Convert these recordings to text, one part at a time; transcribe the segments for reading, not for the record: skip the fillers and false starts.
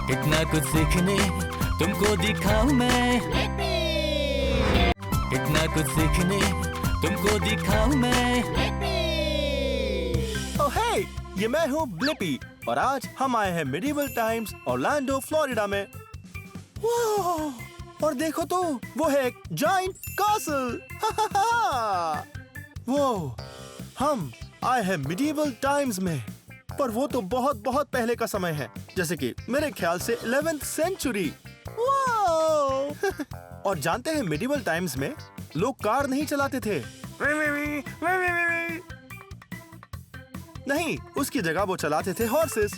इतना कुछ सीखने तुमको दिखाऊं मैं, इतना कुछ सीखने तुमको दिखाऊं मैं। ओह हे, ये मैं हूँ ब्लिपी और आज हम आए हैं मिडिवल टाइम्स ऑरलैंडो फ्लोरिडा में। वाह! और देखो तो वो है एक जायंट कासल। वो हम आए हैं मिडिवल टाइम्स में, पर वो तो बहुत बहुत पहले का समय है, जैसे कि मेरे ख्याल से 11th सेंचुरी। और जानते हैं मिडिवल टाइम्स में लोग कार नहीं चलाते थे। नहीं, उसकी जगह वो चलाते थे हॉर्सेस।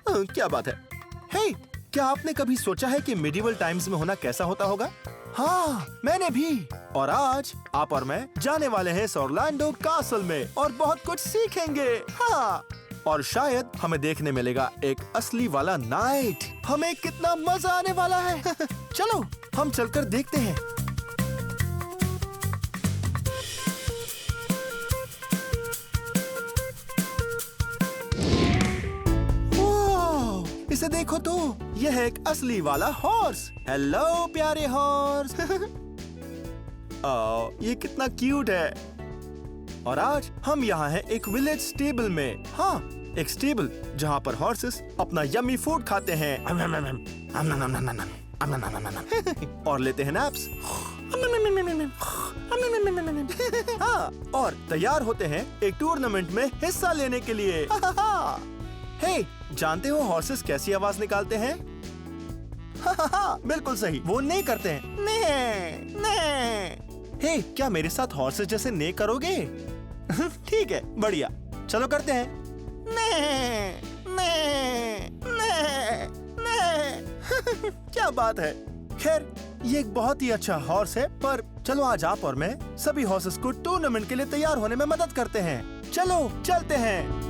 क्या बात है। हे, क्या आपने कभी सोचा है कि मिडिवल टाइम्स में होना कैसा होता होगा? हाँ, मैंने भी। और आज आप और मैं जाने वाले हैं ऑरलैंडो कासल में और बहुत कुछ सीखेंगे। हाँ, और शायद हमें देखने मिलेगा एक असली वाला नाइट। हमें कितना मजा आने वाला है। चलो हम चलकर देखते हैं। इसे देखो तो, यह है एक असली वाला हॉर्स। हेलो प्यारे हॉर्स। ये कितना क्यूट है। और आज हम यहाँ हैं एक विलेज स्टेबल में। हाँ, एक स्टेबल जहाँ पर हॉर्सेस अपना यम्मी फूड खाते हैं और लेते हैं नैप्स। हाँ, और तैयार होते हैं एक टूर्नामेंट में हिस्सा लेने के लिए। हे, जानते हो हॉर्सेस कैसी आवाज निकालते हैं? बिल्कुल सही, वो ने करते हैं। ने। हे, क्या मेरे साथ हॉर्सेस जैसे ने करोगे? ठीक है, बढ़िया, चलो करते हैं। ने। क्या बात है। खैर, ये एक बहुत ही अच्छा हॉर्स है, पर चलो आज आप और मैं सभी हॉर्सेस को टूर्नामेंट के लिए तैयार होने में मदद करते हैं। चलो चलते हैं।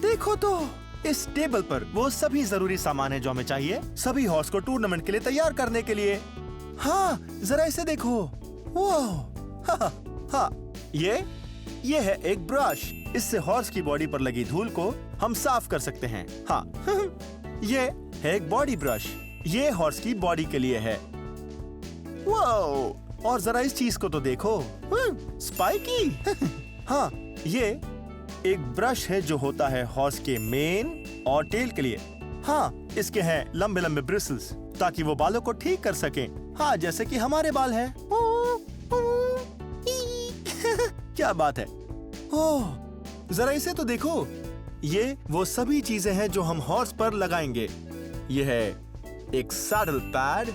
देखो तो, इस टेबल पर वो सभी जरूरी सामान है जो हमें चाहिए सभी हॉर्स को टूर्नामेंट के लिए तैयार करने के लिए। हाँ, जरा इसे देखो। हाँ, ये है एक ब्रश। इससे हॉर्स की बॉडी पर लगी धूल को हम साफ कर सकते हैं। हाँ, ये है एक बॉडी ब्रश। ये हॉर्स की बॉडी के लिए है। और जरा इस चीज को तो देखो, स्पाइकी। हाँ, ये एक ब्रश है जो होता है हॉर्स के मेन और टेल के लिए। हाँ, इसके हैं लंबे लंबे ब्रिसल्स ताकि वो बालों को ठीक कर सकें। हाँ, जैसे कि हमारे बाल हैं। क्या बात है। ओह, जरा इसे तो देखो। ये वो सभी चीजें हैं जो हम हॉर्स पर लगाएंगे। ये है एक सैडल पैड।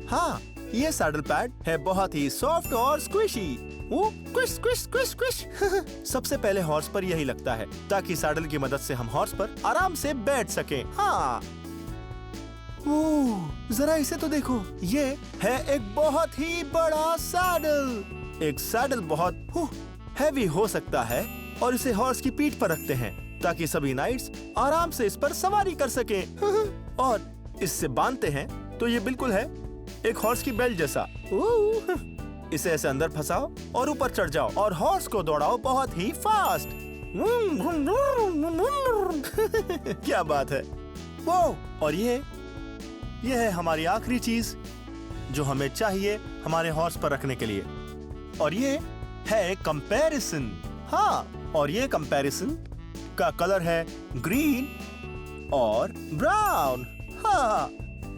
हाँ, ये सैडल पैड है बहुत ही सॉफ्ट और squishy. Squish squish squish squish. सबसे पहले हॉर्स पर यही लगता है ताकि सैडल की मदद से हम हॉर्स पर आराम से बैठ सकें। हाँ, जरा इसे तो देखो। ये है एक बहुत ही बड़ा सैडल। एक सैडल बहुत हैवी हो सकता है और इसे हॉर्स की पीठ पर रखते हैं ताकि सभी नाइट्स आराम से इस पर सवारी कर सकें। और इससे बांधते हैं तो ये बिल्कुल है एक हॉर्स की बेल्ट जैसा। इसे ऐसे अंदर फंसाओ और ऊपर चढ़ जाओ और हॉर्स को दौड़ाओ बहुत ही फास्ट। क्या बात है। वो, और ये है हमारी आखिरी चीज जो हमें चाहिए हमारे हॉर्स पर रखने के लिए, और ये है कंपैरिजन। हाँ, और ये कंपैरिजन का कलर है ग्रीन और ब्राउन। हाँ,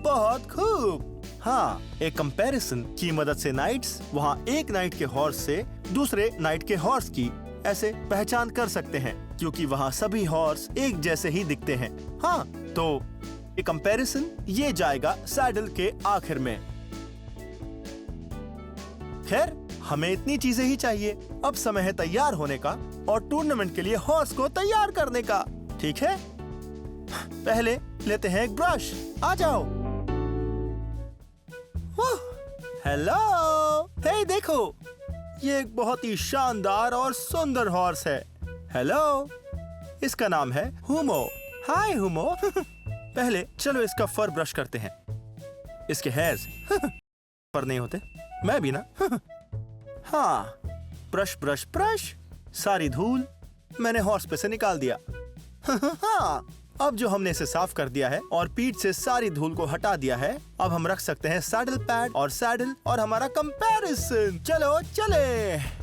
बहुत खूब। हाँ, एक कंपैरिजन की मदद से नाइट्स वहाँ एक नाइट के हॉर्स से दूसरे नाइट के हॉर्स की ऐसे पहचान कर सकते हैं, क्योंकि वहाँ सभी हॉर्स एक जैसे ही दिखते हैं। हाँ, तो ये कंपैरिजन ये जाएगा सैडल के आखिर में। खैर, हमें इतनी चीजें ही चाहिए। अब समय है तैयार होने का और टूर्नामेंट के लिए हॉर्स को तैयार करने का। ठीक है, पहले लेते हैं एक ब्रश। आ जाओ। हेलो, हे देखो, ये एक बहुत ही शानदार और सुंदर हॉर्स है। हेलो, इसका नाम है हुमो। हाय हुमो। पहले चलो इसका फर ब्रश करते हैं। इसके हेयर्स फर नहीं होते, मैं भी ना। हाँ, ब्रश ब्रश ब्रश। सारी धूल मैंने हॉर्स पे से निकाल दिया। हाँ, अब जो हमने इसे साफ कर दिया है और पीठ से सारी धूल को हटा दिया है, अब हम रख सकते हैं सैडल पैड और सैडल और हमारा कंपैरिजन। चलो चले।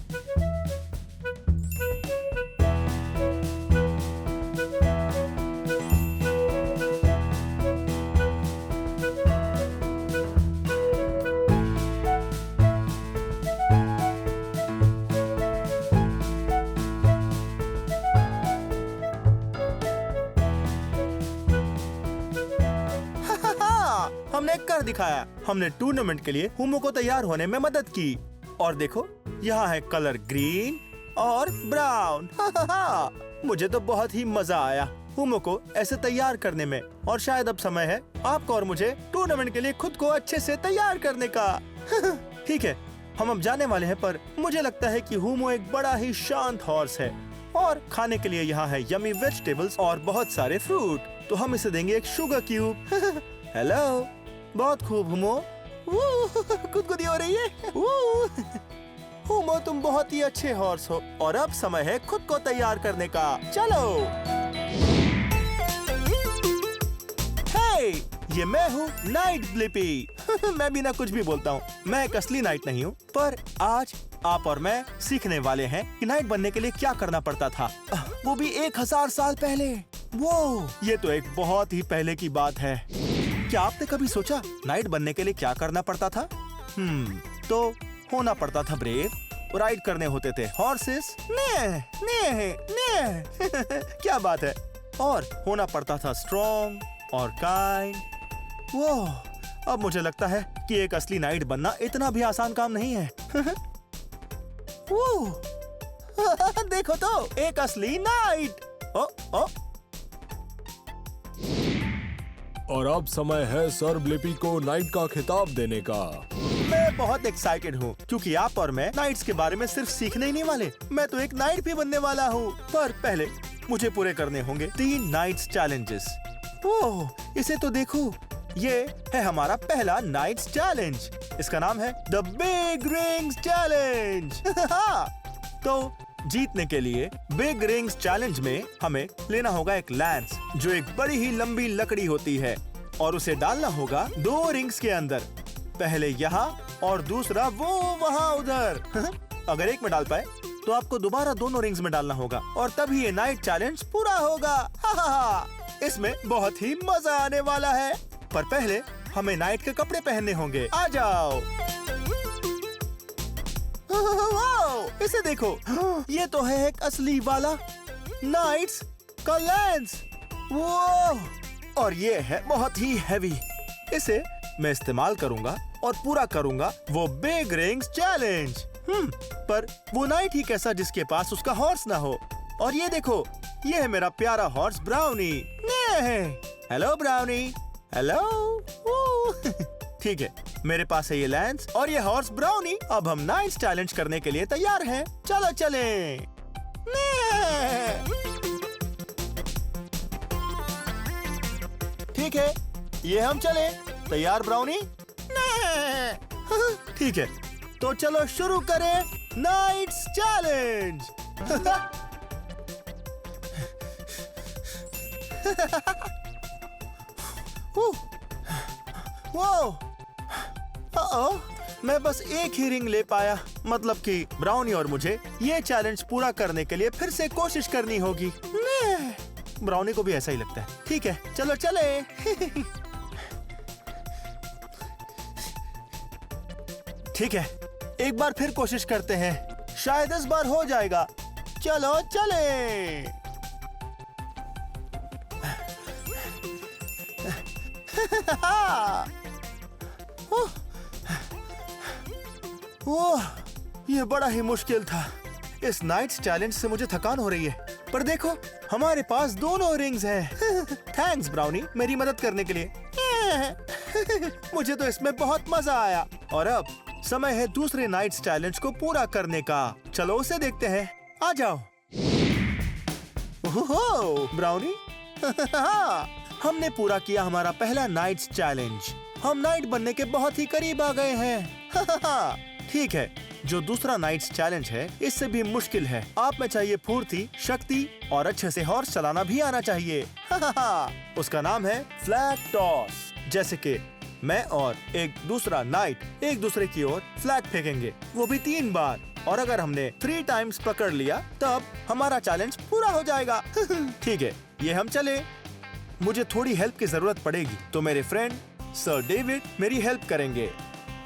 हमने कर दिखाया। हमने टूर्नामेंट के लिए हुमो को तैयार होने में मदद की। और देखो, यहाँ है कलर ग्रीन और ब्राउन। मुझे तो बहुत ही मजा आया हुमो को ऐसे तैयार करने में। और शायद अब समय है आपको और मुझे टूर्नामेंट के लिए खुद को अच्छे से तैयार करने का। ठीक है, हम अब जाने वाले हैं, पर मुझे लगता है कि हुमो एक बड़ा ही शांत हॉर्स है और खाने के लिए यहाँ है यमी वेजिटेबल्स और बहुत सारे फ्रूट। तो हम इसे देंगे एक शुगर क्यूब। हेलो, बहुत खूब हुमो। गुदगुदी हो रही है। हुमो, तुम बहुत ही अच्छे हॉर्स हो और अब समय है खुद को तैयार करने का। चलो। हे, ये मैं हूँ नाइट ब्लिपी। मैं बिना कुछ भी बोलता हूँ। मैं एक असली नाइट नहीं हूँ, पर आज आप और मैं सीखने वाले हैं कि नाइट बनने के लिए क्या करना पड़ता था, वो भी 1000 साल पहले। वो ये तो एक बहुत ही पहले की बात है। क्या आपने कभी सोचा नाइट बनने के लिए क्या करना पड़ता था? तो होना पड़ता था ब्रेव, राइड करने होते थे हॉर्सेस। क्या बात है। और होना पड़ता था स्ट्रॉन्ग और काइंड। वो अब मुझे लगता है कि एक असली नाइट बनना इतना भी आसान काम नहीं है। देखो तो, एक असली नाइट। ओ और अब समय है सर ब्लिपी को नाइट का खिताब देने का। मैं बहुत एक्साइटेड हूँ क्योंकि आप और मैं नाइट्स के बारे में सिर्फ सीखने ही नहीं वाले, मैं तो एक नाइट भी बनने वाला हूँ। पर पहले मुझे पूरे करने होंगे 3 नाइट्स चैलेंजेस। ओह, इसे तो देखो, ये है हमारा पहला नाइट्स चैलेंज। इसका नाम है द बिग रिंग्स चैलेंज। तो जीतने के लिए बिग रिंग्स चैलेंज में हमें लेना होगा एक लैंस, जो एक बड़ी ही लंबी लकड़ी होती है, और उसे डालना होगा 2 रिंग्स के अंदर, पहले यहाँ और दूसरा वो वहाँ उधर। अगर एक में डाल पाए तो आपको दोबारा दोनों रिंग्स में डालना होगा और तभी ये नाइट चैलेंज पूरा होगा। इसमें बहुत ही मजा आने वाला है। पर पहले हमें नाइट के कपड़े पहनने होंगे। आ जाओ। इसे देखो, ये तो है एक असली वाला नाइट्स का लेंस। वो और ये है बहुत ही हैवी। इसे मैं इस्तेमाल करूंगा और पूरा करूंगा वो बिग रिंग्स चैलेंज। पर वो नाइट ही कैसा जिसके पास उसका हॉर्स ना हो। और ये देखो, ये है मेरा प्यारा horse brownie. Hello brownie. Hello. ठीक है, मेरे पास है ये लैंस और ये हॉर्स ब्राउनी। अब हम नाइट्स चैलेंज करने के लिए तैयार हैं। चलो चलें। ठीक है, ये हम चले। तैयार ब्राउनी? ठीक है, तो चलो शुरू करें नाइट्स चैलेंज। मैं बस एक ही रिंग ले पाया। मतलब कि ब्राउनी और मुझे ये चैलेंज पूरा करने के लिए फिर से कोशिश करनी होगी। ब्राउनी को भी ऐसा ही लगता है। ठीक है, चलो चले। ठीक है, एक बार फिर कोशिश करते हैं, शायद इस बार हो जाएगा। चलो चले। ओह, ये बड़ा ही मुश्किल था। इस नाइट्स चैलेंज से मुझे थकान हो रही है। पर देखो, हमारे पास दोनों रिंग्स हैं। थैंक्स ब्राउनी, मेरी मदद करने के लिए। मुझे तो इसमें बहुत मजा आया। और अब समय है दूसरे नाइट्स चैलेंज को पूरा करने का। चलो उसे देखते हैं। आ जाओ। ओहो ब्राउनी। हमने पूरा किया हमारा पहला नाइट्स चैलेंज। हम नाइट बनने के बहुत ही करीब आ गए हैं। ठीक है, जो दूसरा नाइट्स चैलेंज है इससे भी मुश्किल है। आप में चाहिए फुर्ती, शक्ति और अच्छे से हॉर्स चलाना भी आना चाहिए। उसका नाम है फ्लैग टॉस। जैसे कि मैं और एक दूसरा नाइट एक दूसरे की ओर फ्लैग फेंकेंगे, वो भी 3 बार। और अगर हमने 3 टाइम्स पकड़ लिया तब हमारा चैलेंज पूरा हो जाएगा। ठीक है, ये हम चले। मुझे थोड़ी हेल्प की जरूरत पड़ेगी, तो मेरे फ्रेंड सर डेविड मेरी हेल्प करेंगे।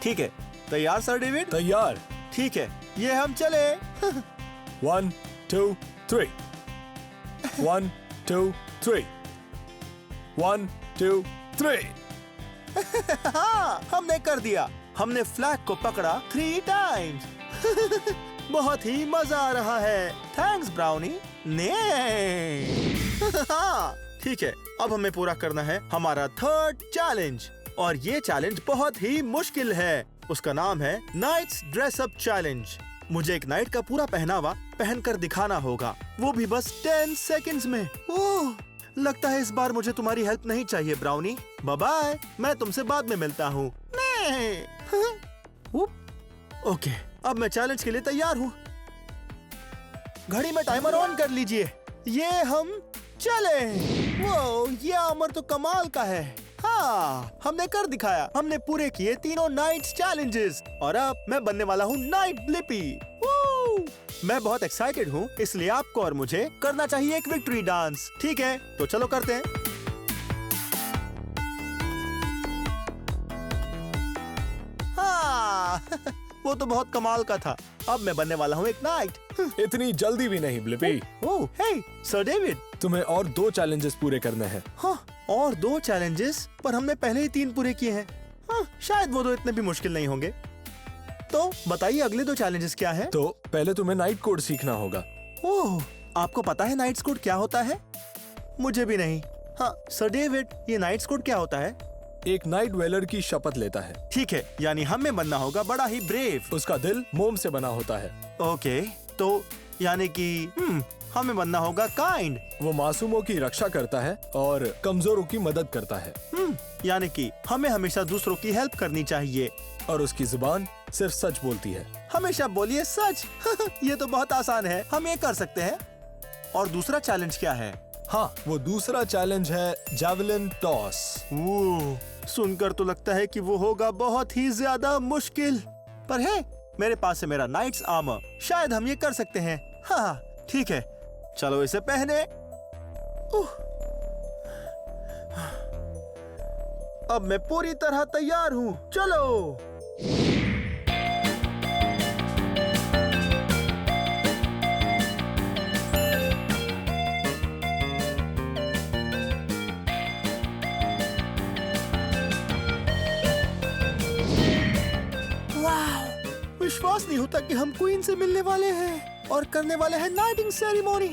ठीक है, तैयार सर डेविड? तैयार। ठीक है, ये हम चले। 1 2 3 1 2 3 1 2 3। हाँ, हमने कर दिया। हमने फ्लैग को पकड़ा 3 टाइम्स। बहुत ही मजा आ रहा है। Thanks brownie. ने ठीक है, अब हमें पूरा करना है हमारा 3rd चैलेंज। और ये चैलेंज बहुत ही मुश्किल है। उसका नाम है नाइट्स ड्रेस अप चैलेंज। मुझे एक नाइट का पूरा पहनावा पहनकर दिखाना होगा, वो भी बस 10 सेकंड्स में। ओह, लगता है इस बार मुझे तुम्हारी हेल्प नहीं चाहिए ब्राउनी। बाय बाय, मैं तुमसे बाद में मिलता हूँ। ओके, अब मैं चैलेंज के लिए तैयार हूँ। घड़ी में टाइमर ऑन कर लीजिए। ये हम चले। वो, ये आमर तो कमाल का है। हाँ, हमने कर दिखाया। हमने पूरे किए तीनों नाइट्स चैलेंजेस और अब मैं बनने वाला हूँ नाइट ब्लिपी। मैं बहुत एक्साइटेड हूँ, इसलिए आपको और मुझे करना चाहिए एक विक्ट्री डांस। ठीक है, तो चलो करते हैं। हाँ, वो तो बहुत कमाल का था। अब मैं बनने वाला हूँ एक नाइट। इतनी जल्दी भी नहीं ब्लिपी। ओह, हे सर डेविड, तुम्हें और 2 चैलेंजेस पूरे करने हैं। हाँ, और 2 चैलेंजेस, पर हमने पहले ही 3 पूरे किए हैं। हाँ, शायद वो 2 इतने भी मुश्किल नहीं होंगे। तो बताइए अगले 2 चैलेंजेस क्या हैं? तो पहले तुम्हें नाइट कोड सीखना होगा। ओह, आपको पता है नाइट्स कोड क्या होता है? मुझे भी नहीं। हाँ सर डेविड, ये नाइट्स कोड क्या होता है? एक नाइट वेलर की शपथ लेता है। ठीक है, यानी हमें बनना होगा बड़ा ही ब्रेव। उसका दिल मोम से बना होता है। ओके, तो यानी कि हमें बनना होगा काइंड। वो मासूमों की रक्षा करता है और कमजोरों की मदद करता है। यानी कि हमें हमेशा दूसरों की हेल्प करनी चाहिए। और उसकी जुबान सिर्फ सच बोलती है। हमेशा बोलिए सच। ये तो बहुत आसान है, हम ये कर सकते हैं। और दूसरा चैलेंज क्या है? हाँ, वो दूसरा चैलेंज है जैवलिन टॉस। सुनकर तो लगता है कि वो होगा बहुत ही ज्यादा मुश्किल, पर है मेरे पास है मेरा नाइट्स आर्मर, शायद हम ये कर सकते हैं। हाँ ठीक है, चलो इसे पहने। अब मैं पूरी तरह तैयार हूँ, चलो। विश्वास नहीं होता कि हम क्वीन से मिलने वाले हैं और करने वाले हैं नाइटिंग सेरेमनी।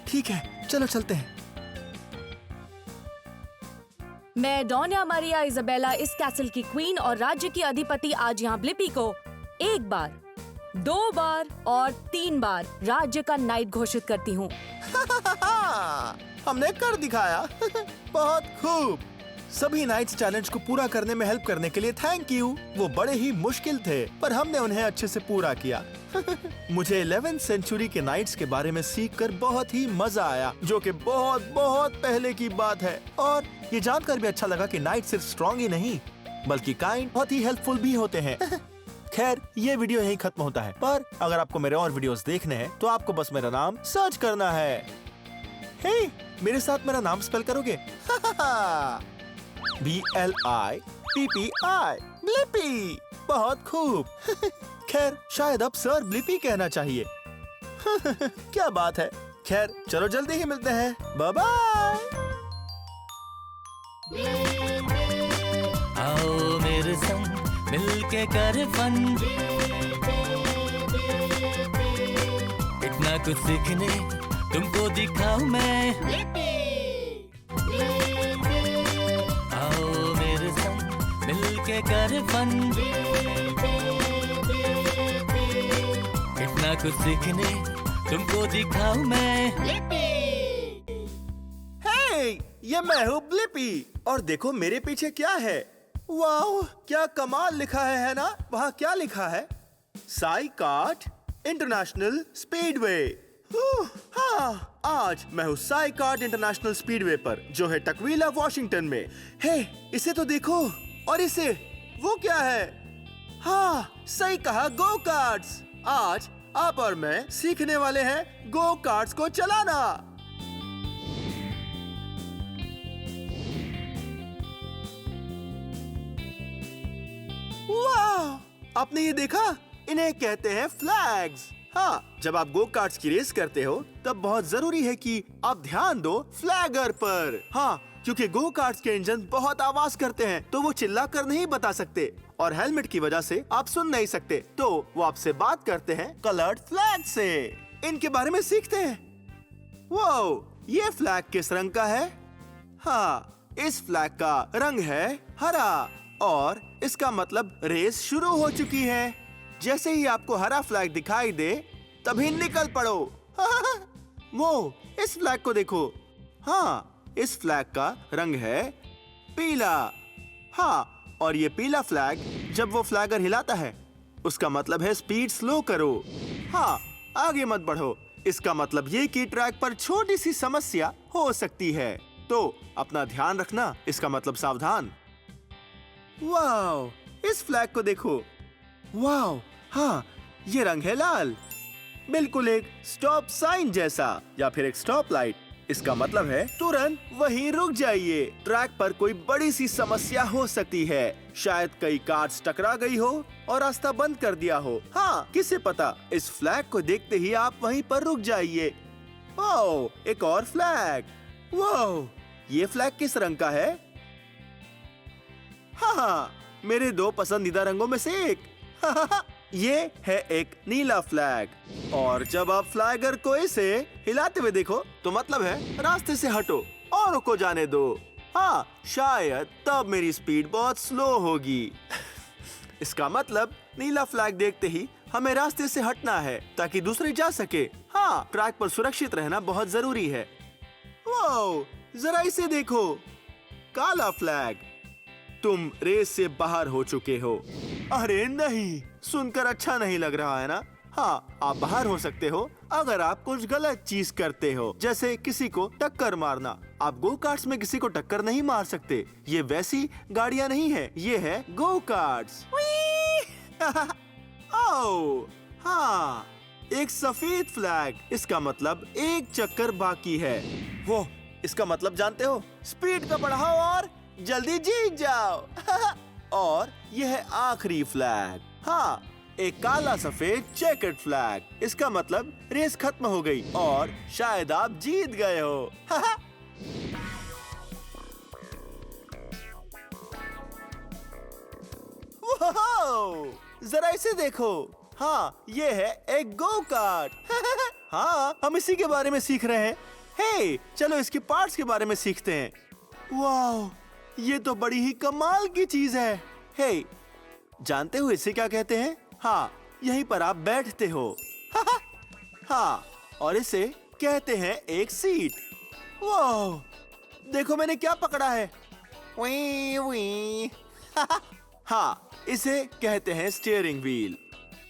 ठीक है, चलो चलते हैं। मैं डॉनिया मारिया इजाबेला, इस कैसल की क्वीन और राज्य की अधिपति, आज यहाँ ब्लिपी को 1 बार, 2 बार और 3 बार राज्य का नाइट घोषित करती हूँ। हमने कर दिखाया। बहुत खूब। सभी नाइट्स चैलेंज को पूरा करने में हेल्प करने के लिए थैंक यू। वो बड़े ही मुश्किल थे, पर हमने उन्हें अच्छे से पूरा किया। मुझे 11th सेंचुरी के नाइट्स के बारे में सीखकर बहुत ही मजा आया, जो कि बहुत बहुत पहले की बात है। और ये जानकर भी अच्छा लगा कि नाइट सिर्फ स्ट्रॉन्ग ही नहीं, बल्कि काइंड, बहुत ही हेल्पफुल भी होते हैं। खैर, ये वीडियो यहीं खत्म होता है, पर अगर आपको मेरे और वीडियोस देखने हैं तो आपको बस मेरा नाम सर्च करना है। हे, मेरे साथ मेरा नाम स्पेल करोगे? BLIPPI, Blippi. बहुत खूब। खैर, शायद अब सर ब्लिपी कहना चाहिए। क्या बात है। खैर, चलो जल्दी ही मिलते हैं। Bye bye. आओ मेरे संग मिलके कर फन, इतना कुछ सीखने तुमको दिखाऊं मैं। आओ मेरे संग मिलके कर फन, इतना कुछ सीखने तुमको दिखाऊं मैं। हे, ये मैं हूँ ब्लिपी, और देखो मेरे पीछे क्या है। वाह, क्या कमाल लिखा है ना? वहाँ क्या लिखा है? Sai cart international speedway. हाँ, आज मैं हूँ साई कार्ट इंटरनेशनल स्पीडवे पर, जो है टकवीला वॉशिंगटन में। हे, इसे तो देखो, और इसे, वो क्या है? हाँ, सही कहा, गो कार्ट्स। आज आप और मैं सीखने वाले हैं गो कार्ट्स को चलाना। वाह! आपने ये देखा? इन्हें कहते हैं फ्लैग्स। हाँ, जब आप गो कार्ट्स की रेस करते हो तब बहुत जरूरी है कि आप ध्यान दो फ्लैगर पर। हाँ, क्योंकि गो कार्ट्स के इंजन बहुत आवाज करते हैं, तो वो चिल्ला कर नहीं बता सकते, और हेलमेट की वजह से आप सुन नहीं सकते, तो वो आपसे बात करते हैं कलर्ड फ्लैग से। इनके बारे में सीखते हैं। वो, ये फ्लैग किस रंग का है? हाँ, इस फ्लैग का रंग है हरा, और इसका मतलब रेस शुरू हो चुकी है। जैसे ही आपको हरा फ्लैग दिखाई दे, तभी निकल पड़ो। वो, इस फ्लैग को देखो। हाँ, इस फ्लैग का रंग है पीला। हाँ, और ये पीला फ्लैग जब वो फ्लैगर हिलाता है, उसका मतलब है स्पीड स्लो करो। हाँ, आगे मत बढ़ो। इसका मतलब ये कि ट्रैक पर छोटी सी समस्या हो सकती है, तो अपना ध्यान रखना। इसका मतलब सावधान। वाओ, इस फ्लैग को देखो। वाओ, हाँ, ये रंग है लाल, बिल्कुल एक स्टॉप साइन जैसा, या फिर एक स्टॉप लाइट। इसका मतलब है तुरंत वहीं रुक जाइए। ट्रैक पर कोई बड़ी सी समस्या हो सकती है, शायद कई कार्स टकरा गई हो और रास्ता बंद कर दिया हो। हाँ, किसे पता। इस फ्लैग को देखते ही आप वहीं पर रुक जाइए। ओह, एक और फ्लैग। वाह, ये फ्लैग किस रंग का है? हाँ, मेरे दो पसंदीदा रंगों में से एक। ये है एक नीला फ्लैग, और जब आप फ्लैगर को इसे हिलाते हुए देखो, तो मतलब है रास्ते से हटो, औरों को जाने दो। हाँ, शायद तब मेरी स्पीड बहुत स्लो होगी। इसका मतलब नीला फ्लैग देखते ही हमें रास्ते से हटना है, ताकि दूसरे जा सके। हाँ, ट्रैक पर सुरक्षित रहना बहुत जरूरी है। वाओ, जरा इसे देखो, काला फ्लैग। तुम रेस से बाहर हो चुके हो। अरे नहीं, सुनकर अच्छा नहीं लग रहा है ना? हाँ, आप बाहर हो सकते हो अगर आप कुछ गलत चीज करते हो, जैसे किसी को टक्कर मारना। आप गो कार्ट्स में किसी को टक्कर नहीं मार सकते। ये वैसी गाड़ियाँ नहीं है, ये है गो कार्ट्स। ओह, हाँ, एक सफेद फ्लैग। इसका मतलब एक चक्कर बाकी है। वो, इसका मतलब जानते हो? स्पीड का बढ़ाओ और जल्दी जीत जाओ। और यह है आखिरी फ्लैग। हाँ, एक काला सफेद चेकर्ड फ्लैग। इसका मतलब रेस खत्म हो गई और शायद आप जीत गए हो। जरा इसे देखो। हाँ, ये है एक गो कार्ट। हाँ, हम इसी के बारे में सीख रहे हैं। हे, चलो इसके पार्ट्स के बारे में सीखते हैं। वाह, ये तो बड़ी ही कमाल की चीज है। हे, जानते हो इसे क्या कहते हैं? हाँ, यहीं पर आप बैठते हो। हाँ, और इसे कहते हैं एक सीट। वाह, देखो मैंने क्या पकड़ा है। वी वी। हाँ, इसे कहते हैं स्टीयरिंग व्हील।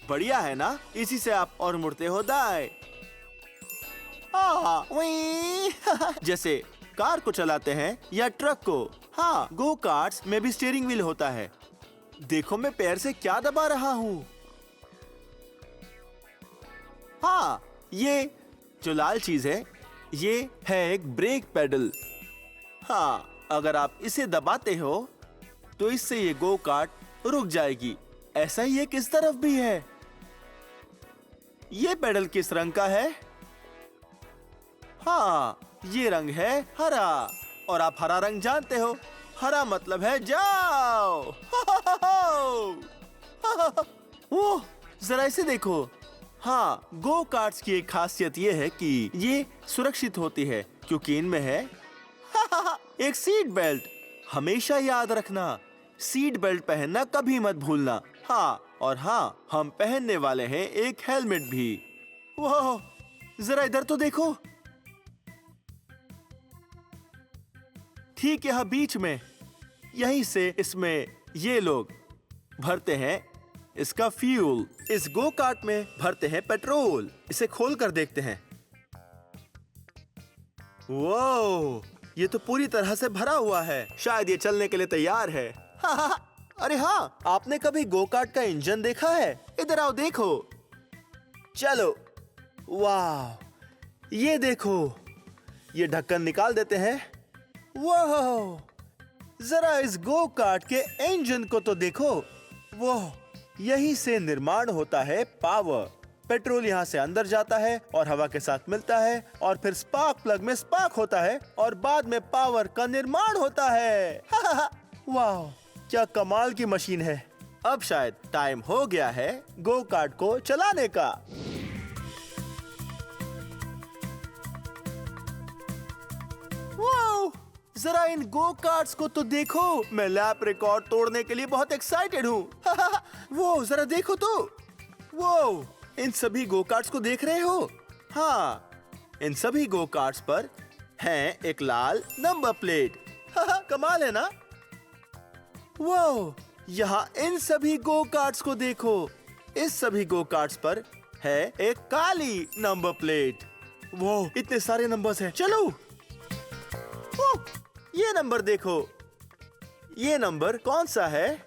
बढ़िया है ना? इसी से आप और मुड़ते हो दाएं। जैसे कार को चलाते हैं या ट्रक को। हाँ, गो कार्ट्स में भी स्टीयरिंग व्हील होता है। देखो मैं पैर से क्या दबा रहा हूँ। हाँ, ये जो लाल चीज है, ये है एक ब्रेक पेडल। हाँ, अगर आप इसे दबाते हो तो इससे ये गो कार्ट रुक जाएगी। ऐसा ही एक इस तरफ भी है। ये पेडल किस रंग का है? हाँ, ये रंग है हरा। और आप हरा रंग जानते हो, हरा मतलब है जाओ। ओह, जरा इसे देखो। हाँ, गो कार्ट्स की एक खासियत ये है कि ये सुरक्षित होती है, क्योंकि इनमें है एक सीट बेल्ट। हमेशा याद रखना, सीट बेल्ट पहनना कभी मत भूलना। हाँ, और हाँ, हम पहनने वाले हैं एक हेलमेट भी। वाह, जरा इधर तो देखो। ठीक यहाँ बीच में, यहीं से इसमें ये लोग भरते हैं इसका फ्यूल। इस गो कार्ट में भरते हैं पेट्रोल। इसे खोल कर देखते हैं। वो ये तो पूरी तरह से भरा हुआ है। शायद ये चलने के लिए तैयार है। अरे हाँ, आपने कभी गो कार्ट का इंजन देखा है? इधर आओ देखो। चलो। वाह, ये देखो। ये ढक्कन निकाल देते हैं। वाह, जरा इस गो कार्ट के इंजन को तो देखो। वो यहीं से निर्माण होता है पावर। पेट्रोल यहाँ से अंदर जाता है और हवा के साथ मिलता है और फिर स्पार्क प्लग में स्पार्क होता है और बाद में पावर का निर्माण होता है। वाह, क्या कमाल की मशीन है। अब शायद टाइम हो गया है गो कार्ट को चलाने का। वाह, जरा इन गो कार्ट्स को तो देखो। मैं लैप रिकॉर्ड तोड़ने के लिए बहुत एक्साइटेड हूँ। वो जरा देखो तो। वो इन सभी गो कार्ट्स को देख रहे हो? हाँ, इन सभी गो कार्ट्स पर है एक लाल नंबर प्लेट। कमाल है ना? वो यहाँ इन सभी गो कार्ट्स को देखो। इस सभी गो कार्ट्स पर है एक काली नंबर प्लेट। वो इतने सारे नंबर्स हैं। चलो, ये नंबर देखो। ये नंबर कौन सा है?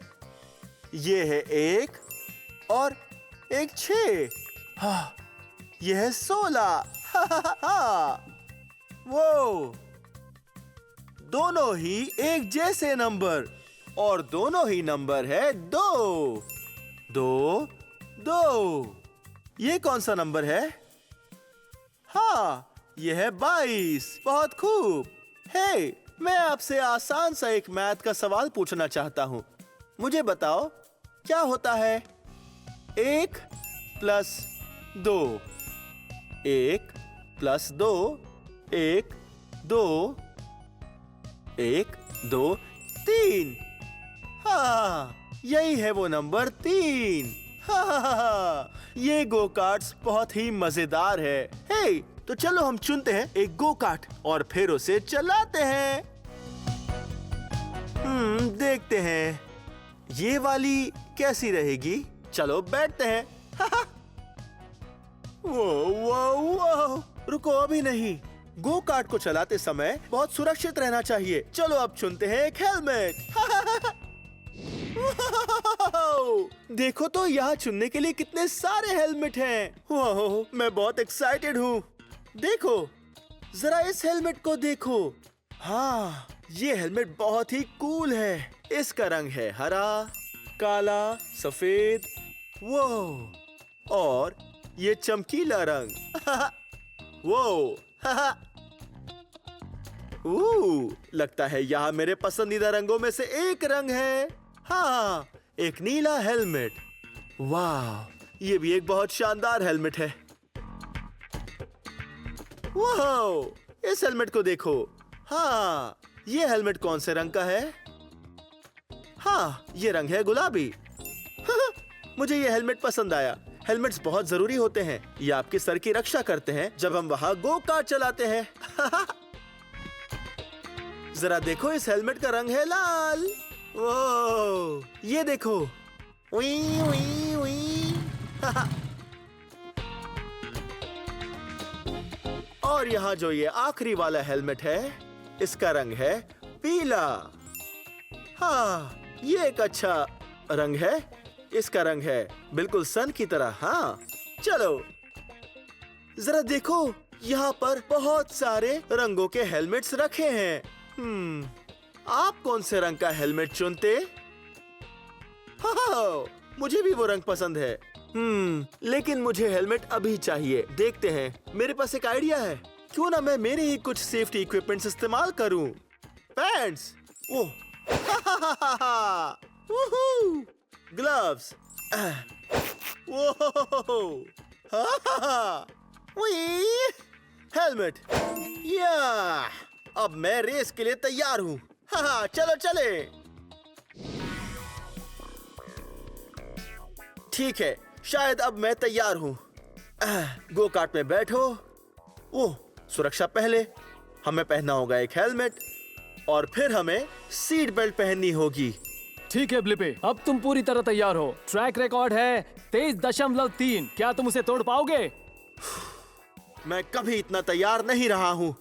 ये है 1 और एक 6। हाँ, ये है 16। वो दोनों ही एक जैसे नंबर और दोनों ही नंबर है 2 2 2। ये कौन सा नंबर है? हाँ, ये है 22। बहुत खूब। हे, मैं आपसे आसान सा एक मैथ का सवाल पूछना चाहता हूँ। मुझे बताओ, क्या होता है 1 + 2? 1 + 2, 1 2 1 2 3। हाँ, यही है वो नंबर 3। हाँ, ये गो कार्ट्स बहुत ही मजेदार है। हे, तो चलो हम चुनते हैं एक गो कार्ट और फिर उसे चलाते हैं। देखते हैं ये वाली कैसी रहेगी। चलो बैठते हैं। वो रुको, अभी नहीं। गो कार्ट को चलाते समय बहुत सुरक्षित रहना चाहिए। चलो अब चुनते हैं एक हेलमेट। देखो तो यहाँ चुनने के लिए कितने सारे हेलमेट हैं। मैं बहुत एक्साइटेड हूँ। देखो, जरा इस हेलमेट को देखो। हाँ, ये हेलमेट बहुत ही कूल है। इसका रंग है हरा, काला, सफेद, वो और ये चमकीला रंग। वो लगता है यहाँ मेरे पसंदीदा रंगों में से एक रंग है। हाँ, एक नीला हेलमेट। वाह, ये भी एक बहुत शानदार हेलमेट है। वाह, इस हेलमेट को देखो। हाँ, ये हेलमेट कौन से रंग का है? हाँ, ये रंग है गुलाबी। मुझे ये हेलमेट पसंद आया। हेलमेट्स बहुत जरूरी होते हैं। ये आपके सर की रक्षा करते हैं जब हम वहाँ गो कार्ट चलाते हैं। जरा देखो, इस हेलमेट का रंग है लाल। वो ये देखो। उई, उई, उई। और यहाँ जो ये आखिरी वाला हेलमेट है, इसका रंग है पीला। हाँ, ये एक अच्छा रंग है। इसका रंग है बिल्कुल सन की तरह। हाँ, चलो जरा देखो, यहाँ पर बहुत सारे रंगों के हेलमेट्स रखे हैं। आप कौन से रंग का हेलमेट चुनते? हाँ, मुझे भी वो रंग पसंद है। लेकिन मुझे हेलमेट अभी चाहिए। देखते हैं, मेरे पास एक आइडिया है। क्यों ना मैं मेरे ही कुछ सेफ्टी इक्विपमेंट्स इस्तेमाल करूं। पैंट्स, ओह, ग्लव्स, हेलमेट। या, अब मैं रेस के लिए तैयार हूँ। चलो चले। ठीक है, शायद अब मैं तैयार हूँ। गो कार्ट में बैठो। ओह, सुरक्षा पहले। हमें पहनना होगा एक हेलमेट और फिर हमें सीट बेल्ट पहननी होगी। ठीक है ब्लिपी, अब तुम पूरी तरह तैयार हो। ट्रैक रिकॉर्ड है 23.3। क्या तुम उसे तोड़ पाओगे? मैं कभी इतना तैयार नहीं रहा हूं।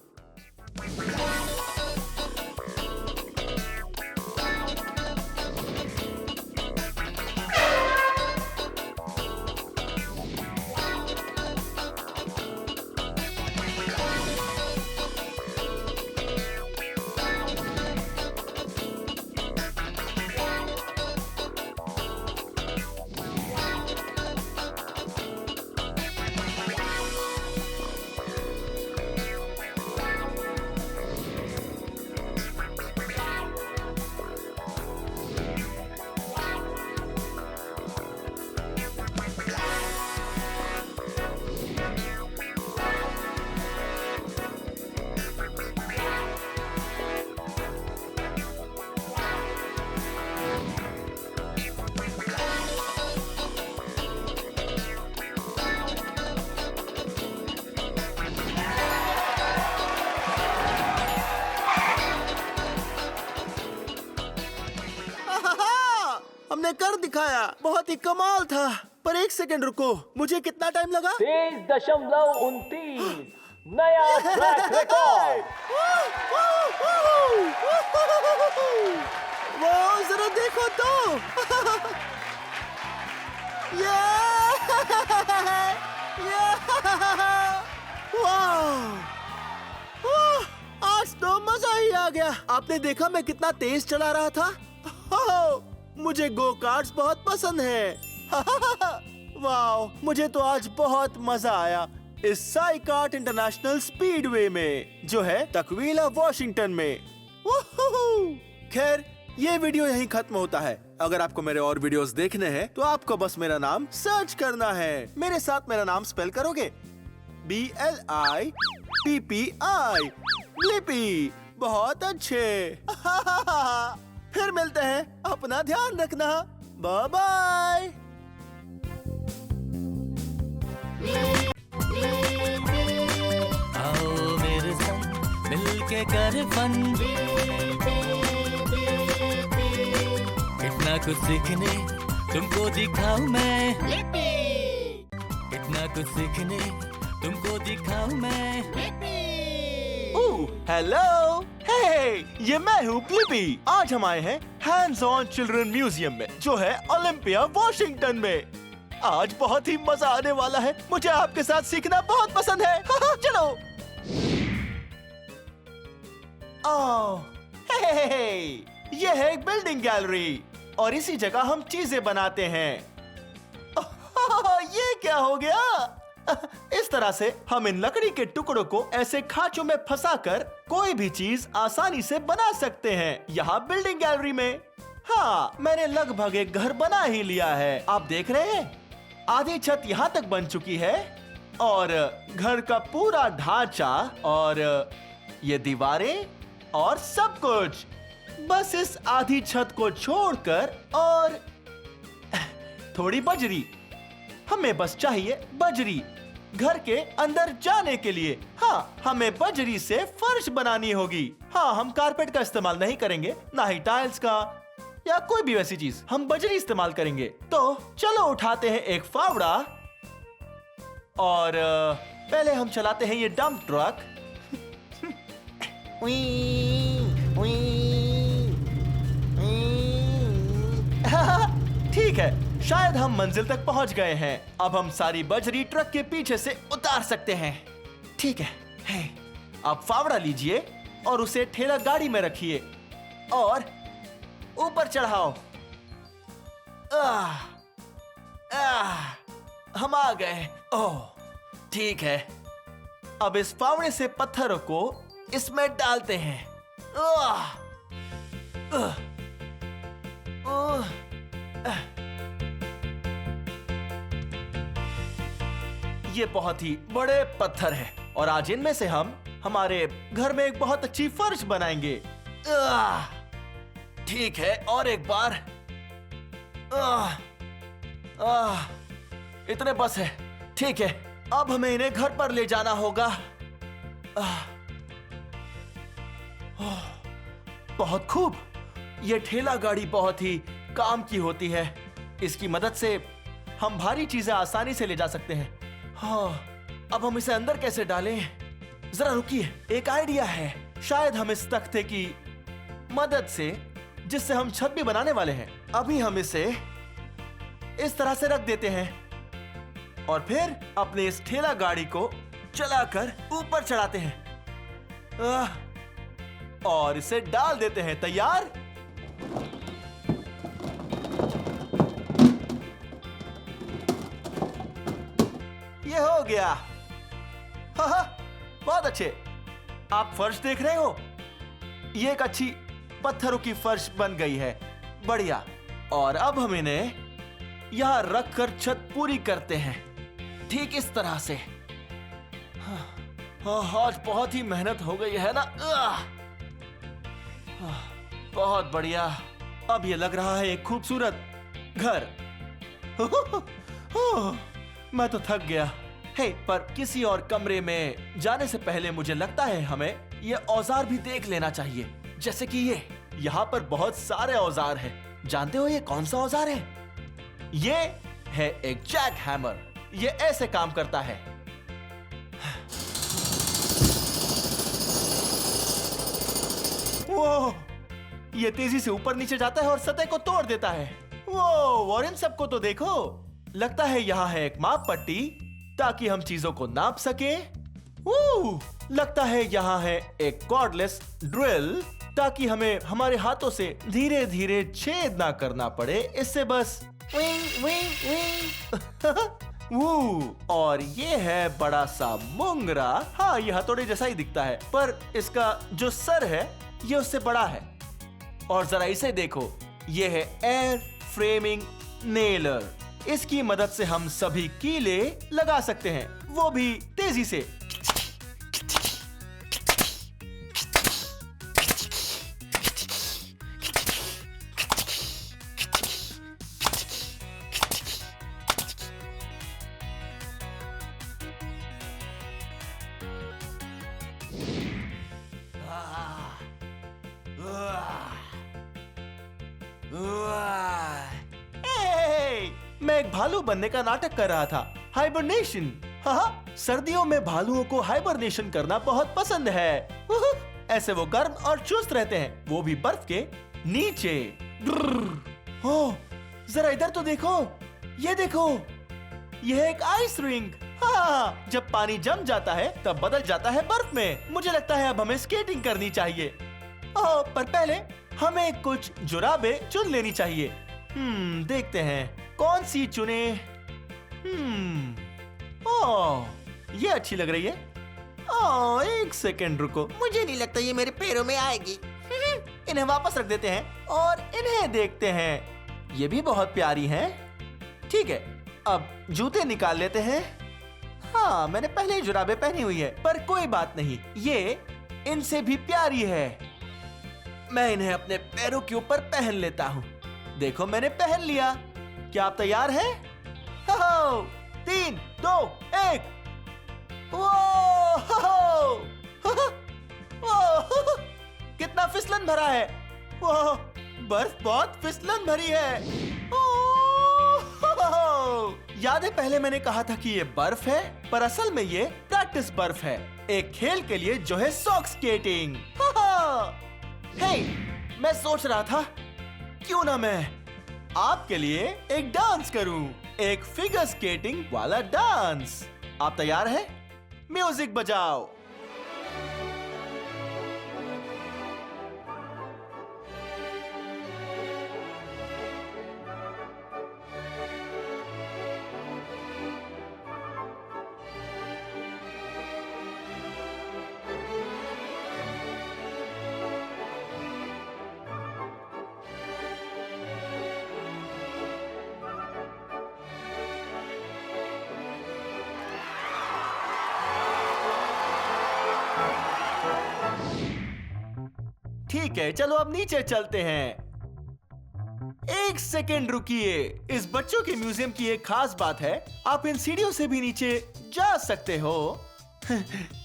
हमने कर दिखाया, बहुत ही कमाल था। पर एक सेकंड रुको, मुझे कितना टाइम लगा? 23.29 नया ट्रैक रिकॉर्ड। वाह, जरा देखो तो। आज तो मजा ही आ गया। आपने देखा मैं कितना तेज चला रहा था? मुझे गो कार्ट्स बहुत पसंद है। वाह, मुझे तो आज बहुत मजा आया इस साई कार्ट इंटरनेशनल स्पीडवे में, जो है तकवीला वॉशिंगटन में। खैर, ये वीडियो यहीं खत्म होता है। अगर आपको मेरे और वीडियोस देखने हैं तो आपको बस मेरा नाम सर्च करना है। मेरे साथ मेरा नाम स्पेल करोगे, BLIPPI, ब्लिपी। बहुत अच्छे। फिर मिलते हैं, अपना ध्यान रखना। Bye bye. आओ मेरे संग मिलके कर फन, इतना कुछ सीखने तुमको दिखाऊं मैं, इतना कुछ सीखने तुमको दिखाऊं मैं। हेलो, हे, ये मैं हूँ ब्लिपी। आज हम आए हैं हैंड्स ऑन चिल्ड्रन म्यूजियम में, जो है ओलंपिया वॉशिंगटन में। आज बहुत ही मजा आने वाला है। मुझे आपके साथ सीखना बहुत पसंद है। चलो। ओह, हे, ये है एक बिल्डिंग गैलरी और इसी जगह हम चीजें बनाते हैं। ये क्या हो गया? इस तरह से हम इन लकड़ी के टुकड़ों को ऐसे खांचों में फंसाकर कोई भी चीज आसानी से बना सकते हैं, यहाँ बिल्डिंग गैलरी में। हाँ, मैंने लगभग एक घर बना ही लिया है। आप देख रहे हैं, आधी छत यहाँ तक बन चुकी है और घर का पूरा ढांचा और ये दीवारें और सब कुछ बस इस आधी छत को छोड़कर और थोड़ी बजरी। हमें बस चाहिए बजरी घर के अंदर जाने के लिए। हाँ, हमें बजरी से फर्श बनानी होगी। हाँ, हम कारपेट का इस्तेमाल नहीं करेंगे, ना ही टाइल्स का या कोई भी वैसी चीज। हम बजरी इस्तेमाल करेंगे। तो चलो उठाते हैं एक फावड़ा और पहले हम चलाते हैं ये डंप ट्रक। ठीक है, शायद हम मंजिल तक पहुंच गए हैं। अब हम सारी बजरी ट्रक के पीछे से उतार सकते हैं। ठीक है, आप फावड़ा लीजिए और उसे ठेला गाड़ी में रखिए और ऊपर चढ़ाओ। हम आ गए। ओह, ठीक है। अब इस फावड़े से पत्थरों को इसमें डालते हैं। ये बहुत ही बड़े पत्थर है और आज इनमें से हम हमारे घर में एक बहुत अच्छी फर्श बनाएंगे। ठीक है, और एक बार। इतने बस है। ठीक है, अब हमें इन्हें घर पर ले जाना होगा। बहुत खूब। ये ठेला गाड़ी बहुत ही काम की होती है। इसकी मदद से हम भारी चीजें आसानी से ले जा सकते हैं। हाँ, अब हम इसे अंदर कैसे डालें? जरा रुकिए, एक आइडिया है। शायद हम इस तख्ते की मदद से, जिससे हम छत भी बनाने वाले हैं, अभी हम इसे इस तरह से रख देते हैं और फिर अपने इस ठेला गाड़ी को चलाकर ऊपर चढ़ाते हैं और इसे डाल देते हैं। तैयार? ये हो गया। हाँ, बहुत अच्छे। आप फर्श देख रहे हो? ये एक अच्छी पत्थरों की फर्श बन गई है। बढ़िया। और अब हम इन्हें यहां रखकर छत पूरी करते हैं, ठीक इस तरह से। आज बहुत ही मेहनत हो गई है ना? बहुत बढ़िया। अब ये लग रहा है एक खूबसूरत घर। मैं तो थक गया। हे, पर किसी और कमरे में जाने से पहले मुझे लगता है हमें ये औजार भी देख लेना चाहिए। जैसे कि ये यहाँ पर बहुत सारे औजार हैं। जानते हो ये कौन सा औजार है? ये है एक जैक हैमर। ये ऐसे काम करता है। वो ये तेजी से ऊपर नीचे जाता है और सतह को तोड़ देता है। वो, और इन सबको तो देखो। लगता है यहाँ है एक माप पट्टी ताकि हम चीजों को नाप सके। लगता है यहाँ है एक कॉर्डलेस ड्रिल ताकि हमें हमारे हाथों से धीरे धीरे छेद ना करना पड़े। इससे बस विंग विंग विंग। और ये है बड़ा सा मुंगरा। हाँ, ये हथौड़े जैसा ही दिखता है, पर इसका जो सर है ये उससे बड़ा है। और जरा इसे देखो, ये है एयर फ्रेमिंग नेलर। इसकी मदद से हम सभी कीले लगा सकते हैं, वो भी तेजी से। मैं एक भालू बनने का नाटक कर रहा था। हाइबरनेशन। हाँ, सर्दियों में भालुओं को हाइबरनेशन करना बहुत पसंद है। ऐसे वो गर्म और चुस्त रहते हैं, वो भी बर्फ के नीचे। ओह, जरा इधर तो देखो। ये देखो, ये है एक आइस रिंग। हाँ, जब पानी जम जाता है तब बदल जाता है बर्फ में। मुझे लगता है अब हमें स्केटिंग करनी चाहिए। ओह, पर पहले हमें कुछ जुराबे चुन लेनी चाहिए। देखते हैं कौन सी चुने। ओह, ये अच्छी लग रही है। ओह, एक सेकंड रुको, मुझे नहीं लगता ये मेरे पैरों में आएगी। इन्हें वापस रख देते हैं और इन्हें देखते हैं। ये भी बहुत प्यारी हैं। ठीक है, अब जूते निकाल लेते हैं। हाँ, मैंने पहले ही जुराबे पहनी हुई है, पर कोई बात नहीं, ये इनसे भी प्यारी है। मैं इन्हें अपने पैरों के ऊपर पहन लेता हूँ। देखो, मैंने पहन लिया। क्या आप तैयार हैं? 3, 2, 1। कितना फिसलन भरा है। बर्फ बहुत फिसलन भरी है। याद है पहले मैंने कहा था कि ये बर्फ है, पर असल में ये प्रैक्टिस बर्फ है, एक खेल के लिए जो है सॉक स्केटिंग। हे, मैं सोच रहा था क्यों ना मैं आपके लिए एक डांस करूं, एक फिगर स्केटिंग वाला डांस। आप तैयार हैं? म्यूजिक बजाओ। ठीक है, चलो अब नीचे चलते हैं। एक सेकेंड रुकिए। इस बच्चों के म्यूजियम की एक खास बात है, आप इन सीढ़ियों से भी नीचे जा सकते हो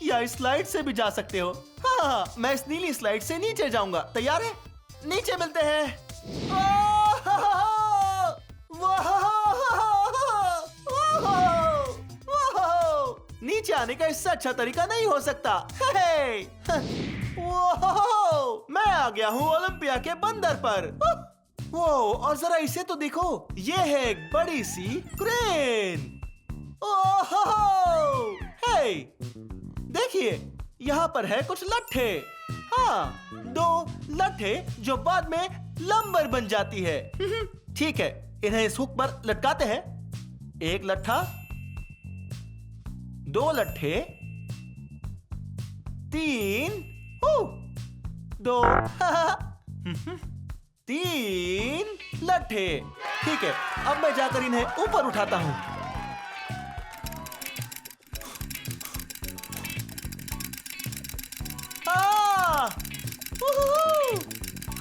या इस स्लाइड से भी जा सकते हो। हाँ, मैं इस नीली स्लाइड से नीचे जाऊंगा। तैयार है? नीचे मिलते हैं। नीचे आने का इससे अच्छा तरीका नहीं हो सकता। हे! मैं आ गया हूँ ओलंपिया के बंदर पर। वो और जरा इसे तो देखो, ये है एक बड़ी सी क्रेन। ओहो! हे! देखिए, यहाँ पर है कुछ लट्ठे। हाँ, 2 लट्ठे जो बाद में लंबर बन जाती है। ठीक है, इन्हें इस हुक पर लटकाते हैं। 1 लट्ठा, 2 लट्ठे, 3, 2, 3 लट्ठे। ठीक है, अब मैं जाकर इन्हें ऊपर उठाता हूं।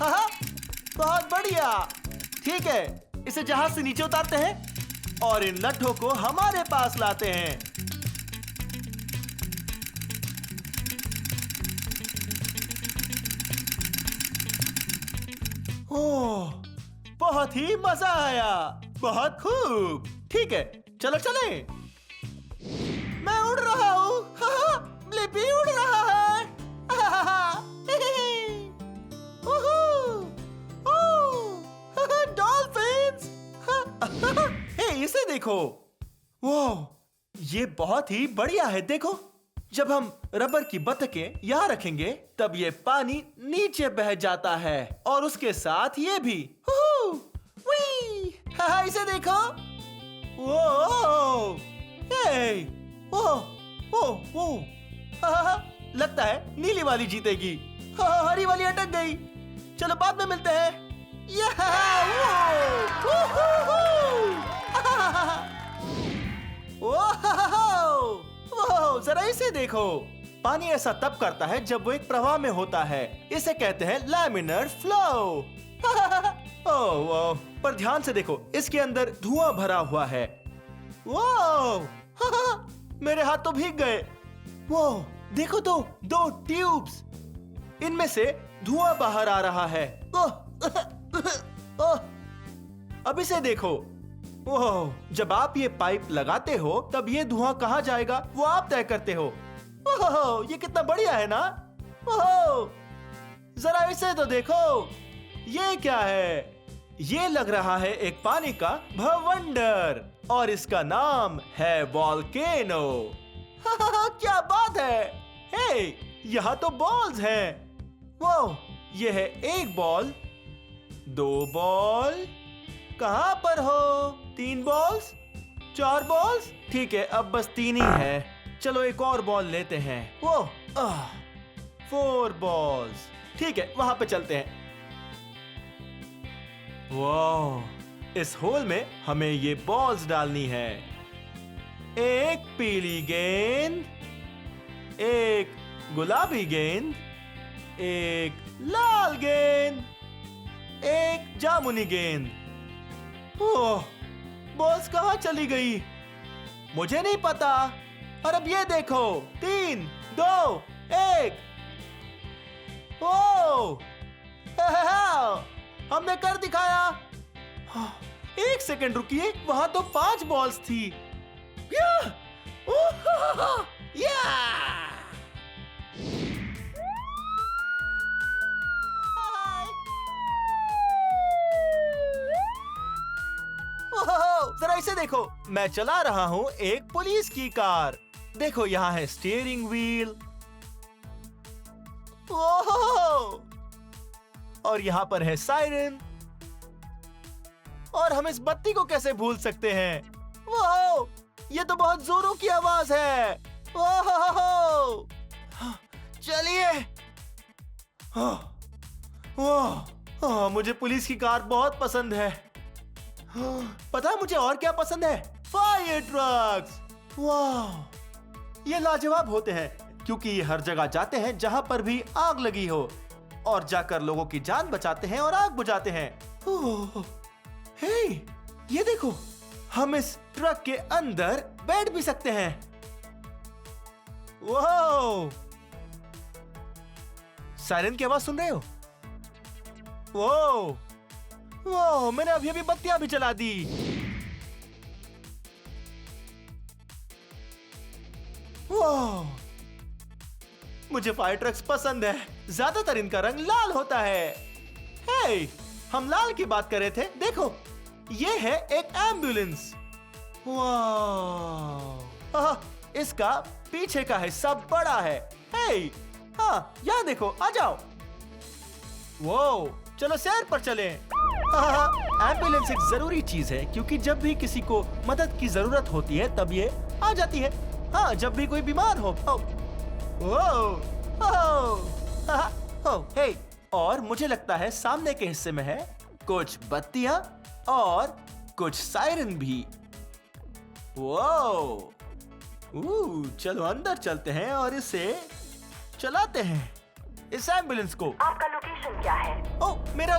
हाँ, बहुत बढ़िया। ठीक है, इसे जहाज से नीचे उतारते हैं और इन लट्ठों को हमारे पास लाते हैं। ओह, बहुत ही मजा आया। बहुत खूब। ठीक है, चलो चले। मैं उड़ रहा हूँ। ब्लिपी उड़ रहा है। डॉल्फिन्स। हे, इसे देखो। वो, ये बहुत ही बढ़िया है। देखो, जब हम रबर की बतखें यहाँ रखेंगे तब ये पानी नीचे बह जाता है और उसके साथ ये भी। हाँ, इसे देखो। वो, हे, वो, लगता है नीली वाली जीतेगी। हरी वाली अटक गई। चलो बाद में मिलते हैं। जरा इसे देखो। पानी ऐसा तब करता है जब वो एक प्रवाह में होता है। इसे कहते हैं लैमिनर फ्लो। ओह, पर ध्यान से देखो, इसके अंदर धुआं भरा हुआ है। वो, मेरे हाथ तो भीग गए। वो, देखो तो, 2 ट्यूब्स, इनमें से धुआं बाहर आ रहा है। अब इसे देखो। ओह, जब आप ये पाइप लगाते हो तब ये धुआं कहाँ जाएगा वो आप तय करते हो। ओह, ये कितना बढ़िया है ना। ओह, जरा इसे तो देखो। ये क्या है? ये लग रहा है एक पानी का भवंडर और इसका नाम है वॉल्केनो। क्या बात है। हे, यहाँ तो बॉल्स हैं। वो, ये है 1 बॉल, 2 बॉल, कहाँ पर हो? 3 बॉल्स, 4 बॉल्स। ठीक है, अब बस 3 ही है। चलो एक और बॉल लेते हैं। वो, 4 बॉल्स। ठीक है, वहां पे चलते हैं। वाह, इस होल में हमें ये बॉल्स डालनी है। एक पीली गेंद, एक गुलाबी गेंद, एक लाल गेंद, एक जामुनी गेंद। ओह, बॉल्स कहाँ चली गई? मुझे नहीं पता। और अब ये देखो, 3, 2, 1। ओह, हमने कर दिखाया। 1 सेकंड रुकिए, वहां तो 5 बॉल्स थी। जरा इसे देखो, मैं चला रहा हूँ एक पुलिस की कार। देखो, यहाँ है स्टीयरिंग व्हील। ओह, और यहाँ पर है सायरन। और हम इस बत्ती को कैसे भूल सकते हैं? वाह, ये तो बहुत जोरों की आवाज है। ओह, चलिए। वाह, मुझे पुलिस की कार बहुत पसंद है। पता है मुझे और क्या पसंद है? Fire trucks. वाह, ये लाजवाब होते हैं क्योंकि ये हर जगह जाते हैं जहां पर भी आग लगी हो और जाकर लोगों की जान बचाते हैं और आग बुझाते हैं। हे, ये देखो, हम इस ट्रक के अंदर बैठ भी सकते हैं। वाह, सायरन की आवाज सुन रहे हो? वाह, वाह, मैंने अभी अभी बत्तियां भी जला दी। वाह, मुझे फायर ट्रक्स पसंद है। ज्यादातर इनका रंग लाल होता है। हे, हम लाल की बात कर रहे थे। देखो, ये है एक एम्बुलेंस। वाह, इसका पीछे का हिस्सा बड़ा है। हे, हाँ, यहाँ देखो, आ जाओ। वो, चलो सैर पर चलें। एम्बुलेंस एक जरूरी चीज है क्योंकि जब भी किसी को मदद की जरूरत होती है तब ये आ जाती है। हाँ, जब भी कोई बीमार हो। हे, और मुझे लगता है सामने के हिस्से में है कुछ बत्तियां और कुछ सायरन भी। वो, चलो अंदर चलते हैं और इसे चलाते हैं, इस एम्बुलेंस को। आपका लोकेशन क्या है? ओह, मेरा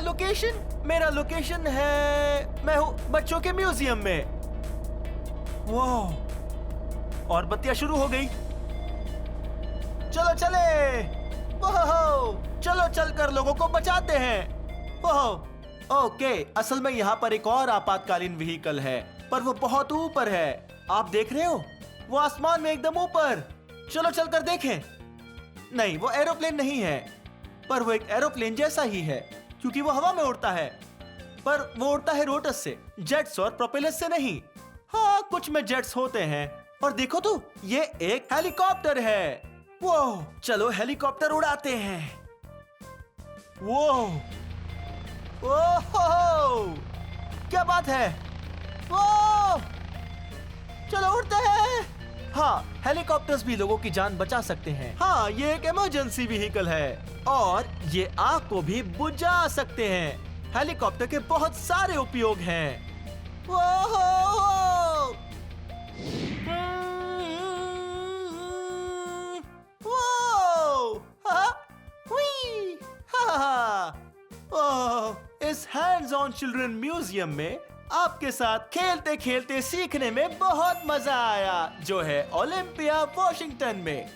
लोकेशन है, मैं हूँ बच्चों के म्यूजियम में। वाह, और बत्तियां शुरू हो गई। चलो चले, चलो चलकर लोगों को बचाते हैं। ओके, असल में यहाँ पर एक और आपातकालीन व्हीकल है, पर वो बहुत ऊपर है। आप देख रहे हो, वो आसमान में एकदम ऊपर। चलो चलकर देखें। नहीं, वो एरोप्लेन नहीं है, पर वो एक एरोप्लेन जैसा ही है क्योंकि वो हवा में उड़ता है, पर वो उड़ता है रोटस से, जेट्स और प्रोपेलर से नहीं। हाँ, कुछ में जेट्स होते हैं। और देखो तो, ये एक हेलीकॉप्टर है। वो, चलो हेलीकॉप्टर उड़ाते हैं। वो, क्या बात है। वो, चलो उड़ते हैं। हाँ, हेलीकॉप्टर्स भी लोगों की जान बचा सकते हैं। हाँ, ये एक इमरजेंसी व्हीकल है और ये आग को भी बुझा सकते हैं। हेलीकॉप्टर के बहुत सारे उपयोग हैं। इस हैंड्स ऑन चिल्ड्रन म्यूजियम में आपके साथ खेलते खेलते सीखने में बहुत मजा आया, जो है ओलंपिया वॉशिंगटन में।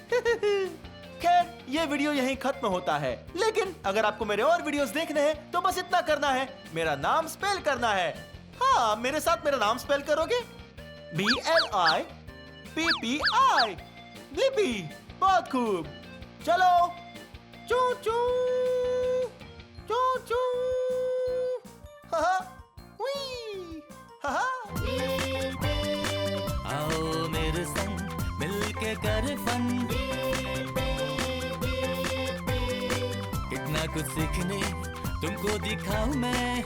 खैर, ये वीडियो यहीं खत्म होता है, लेकिन अगर आपको मेरे और वीडियोस देखने हैं तो बस इतना करना है, मेरा नाम स्पेल करना है। हाँ, मेरे साथ मेरा नाम स्पेल करोगे, BLIPPI, ब्लिपी। बहुत खूब, चलो चू चू चू चू। आओ मेरे संग मिलके कर फन, कितना कुछ सीखने तुमको दिखाऊं मैं।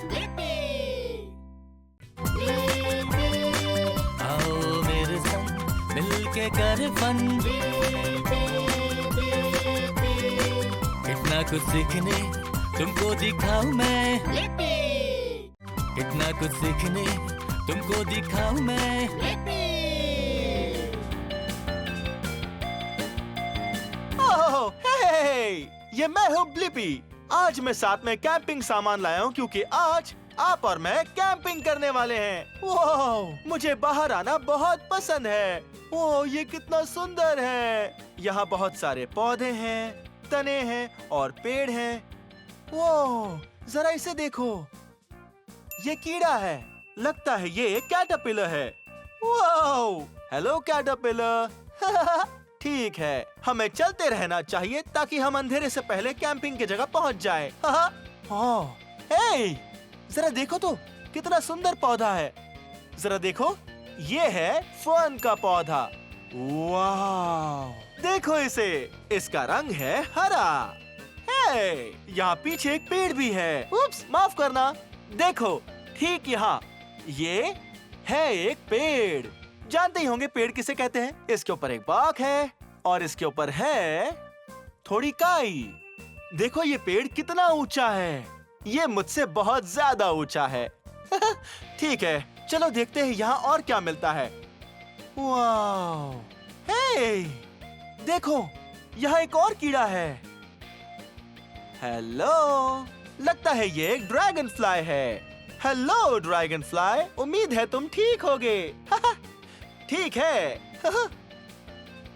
आओ मेरे संग मिलके कर फन, कितना कुछ सीखने तुमको दिखाऊं मैं। कितना कुछ सीखने तुमको दिखाऊं मैं। ओह, हे, ये मैं हूँ ब्लिपी। आज मैं साथ में कैंपिंग सामान लाया हूँ क्योंकि आज आप और मैं कैंपिंग करने वाले हैं। वाह, मुझे बाहर आना बहुत पसंद है। ओह, ये कितना सुंदर है। यहाँ बहुत सारे पौधे हैं, तने हैं और पेड़ हैं। वाह, जरा इसे देखो, ये कीड़ा है। लगता है ये एक कैटरपिलर है। वाह, हेलो कैटरपिलर। ठीक है, हमें चलते रहना चाहिए ताकि हम अंधेरे से पहले कैंपिंग की जगह पहुंच जाए। हे, जरा देखो तो, कितना सुंदर पौधा है। जरा देखो, ये है फर्न का पौधा। वाह, देखो इसे, इसका रंग है हरा। हे, यहाँ पीछे एक पेड़ भी है। उप्स, माफ करना। देखो, ठीक यहाँ, ये है एक पेड़। जानते ही होंगे पेड़ किसे कहते हैं। इसके ऊपर एक बाग है और इसके ऊपर है थोड़ी काई। देखो ये पेड़ कितना ऊंचा है, ये मुझसे बहुत ज्यादा ऊंचा है। ठीक है, चलो देखते हैं यहाँ और क्या मिलता है। वाह, हे, देखो यहाँ एक और कीड़ा है। हेलो, लगता है ये एक ड्रैगन फ्लाई है। हेलो ड्रैगन फ्लाई, उम्मीद है तुम ठीक होगे। ठीक है।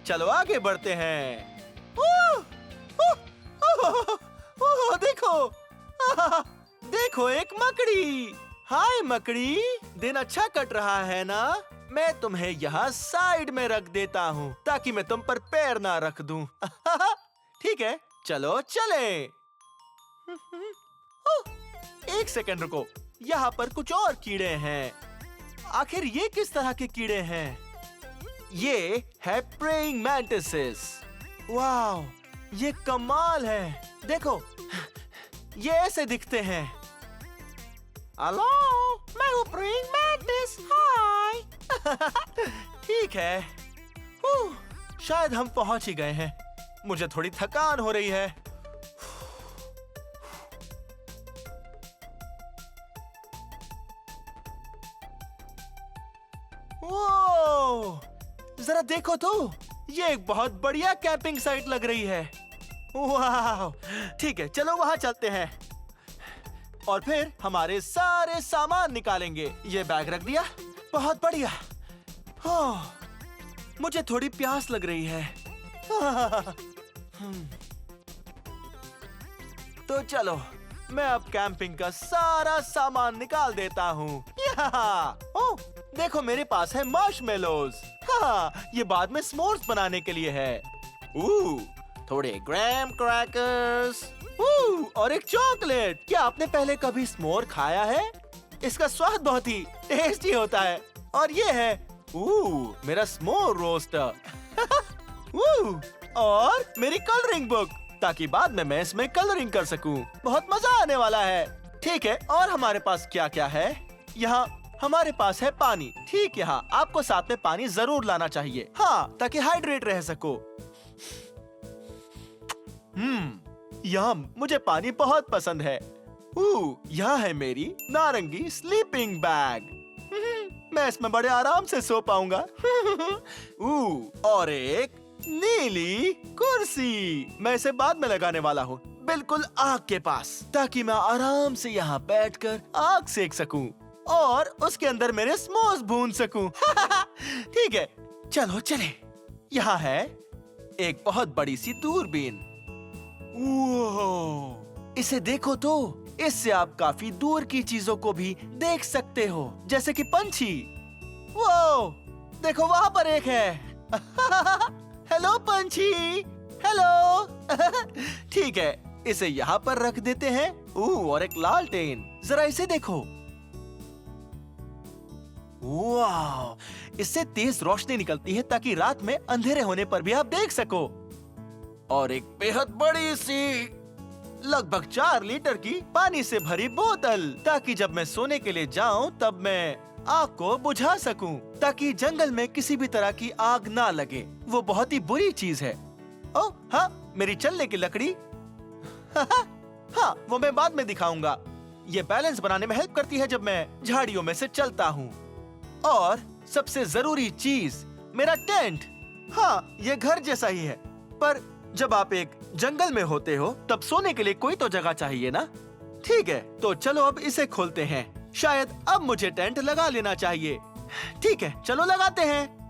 चलो आगे बढ़ते हैं। देखो, देखो एक मकड़ी। हाय मकड़ी, दिन अच्छा कट रहा है ना? मैं तुम्हें यहाँ साइड में रख देता हूँ ताकि मैं तुम पर पैर ना रख दूँ। ठीक है, चलो चले। एक सेकंड रुको, यहाँ पर कुछ और कीड़े हैं। आखिर ये किस तरह के कीड़े हैं? ये है प्रेइंग मैंटिसेस। वाह, ये कमाल है। देखो, ये ऐसे दिखते हैं। हेलो, मैं हूँ प्रेइंग मैंटिस। हाय। ठीक है। शायद हम पहुंच ही गए हैं। मुझे थोड़ी थकान हो रही है। वो जरा देखो तो, ये एक बहुत बढ़िया कैंपिंग साइट लग रही है। वाह, ठीक है, चलो वहां चलते हैं और फिर हमारे सारे सामान निकालेंगे। ये बैग रख दिया, बहुत बढ़िया। मुझे थोड़ी प्यास लग रही है। तो चलो, मैं अब कैंपिंग का सारा सामान निकाल देता हूँ। ओह, देखो मेरे पास है मार्शमेलोज। हाँ, ये बाद में s'mores बनाने के लिए है। थोड़े ग्राम क्रैकर्स और एक चॉकलेट। क्या आपने पहले कभी s'more खाया है? इसका स्वाद बहुत ही टेस्टी होता है। और ये है मेरा s'more रोस्टर। और मेरी कलरिंग बुक, ताकि बाद में मैं इसमें कलरिंग कर सकूं। बहुत मजा आने वाला है। ठीक है, और हमारे पास क्या क्या है? यहाँ हमारे पास है पानी। ठीक, यहाँ आपको साथ में पानी जरूर लाना चाहिए। हाँ, ताकि हाइड्रेट रह सको। यहाँ मुझे पानी बहुत पसंद है। यहाँ है मेरी नारंगी स्लीपिंग बैग। मैं इसमें बड़े आराम से सो पाऊंगा। और एक नीली कुर्सी। मैं इसे बाद में लगाने वाला हूँ, बिल्कुल आग के पास, ताकि मैं आराम से यहाँ बैठकर आग सेक सकूं और उसके अंदर मेरे s'mores भून सकूं। ठीक है, चलो चले। यहाँ है एक बहुत बड़ी सी दूरबीन। इसे देखो तो, इससे आप काफी दूर की चीजों को भी देख सकते हो, जैसे कि पंछी। वो देखो, वहां पर एक है। हेलो पंछी, हेलो। ठीक है, इसे यहाँ पर रख देते हैं। और एक लालटेन, जरा इसे देखो। वाह, इससे तेज रोशनी निकलती है ताकि रात में अंधेरे होने पर भी आप देख सको। और एक बेहद बड़ी सी, लगभग 4 लीटर की पानी से भरी बोतल, ताकि जब मैं सोने के लिए जाऊं तब मैं आग को बुझा सकूं, ताकि जंगल में किसी भी तरह की आग ना लगे। वो बहुत ही बुरी चीज है। ओह हाँ, मेरी चलने की लकड़ी। हाँ, वो मैं बाद में दिखाऊंगा। ये बैलेंस बनाने में हेल्प करती है जब मैं झाड़ियों में से चलता हूँ। और सबसे जरूरी चीज, मेरा टेंट। हाँ, ये घर जैसा ही है, पर जब आप एक जंगल में होते हो तब सोने के लिए कोई तो जगह चाहिए ना। ठीक है, तो चलो अब इसे खोलते हैं। शायद अब मुझे टेंट लगा लेना चाहिए। ठीक है, चलो लगाते हैं।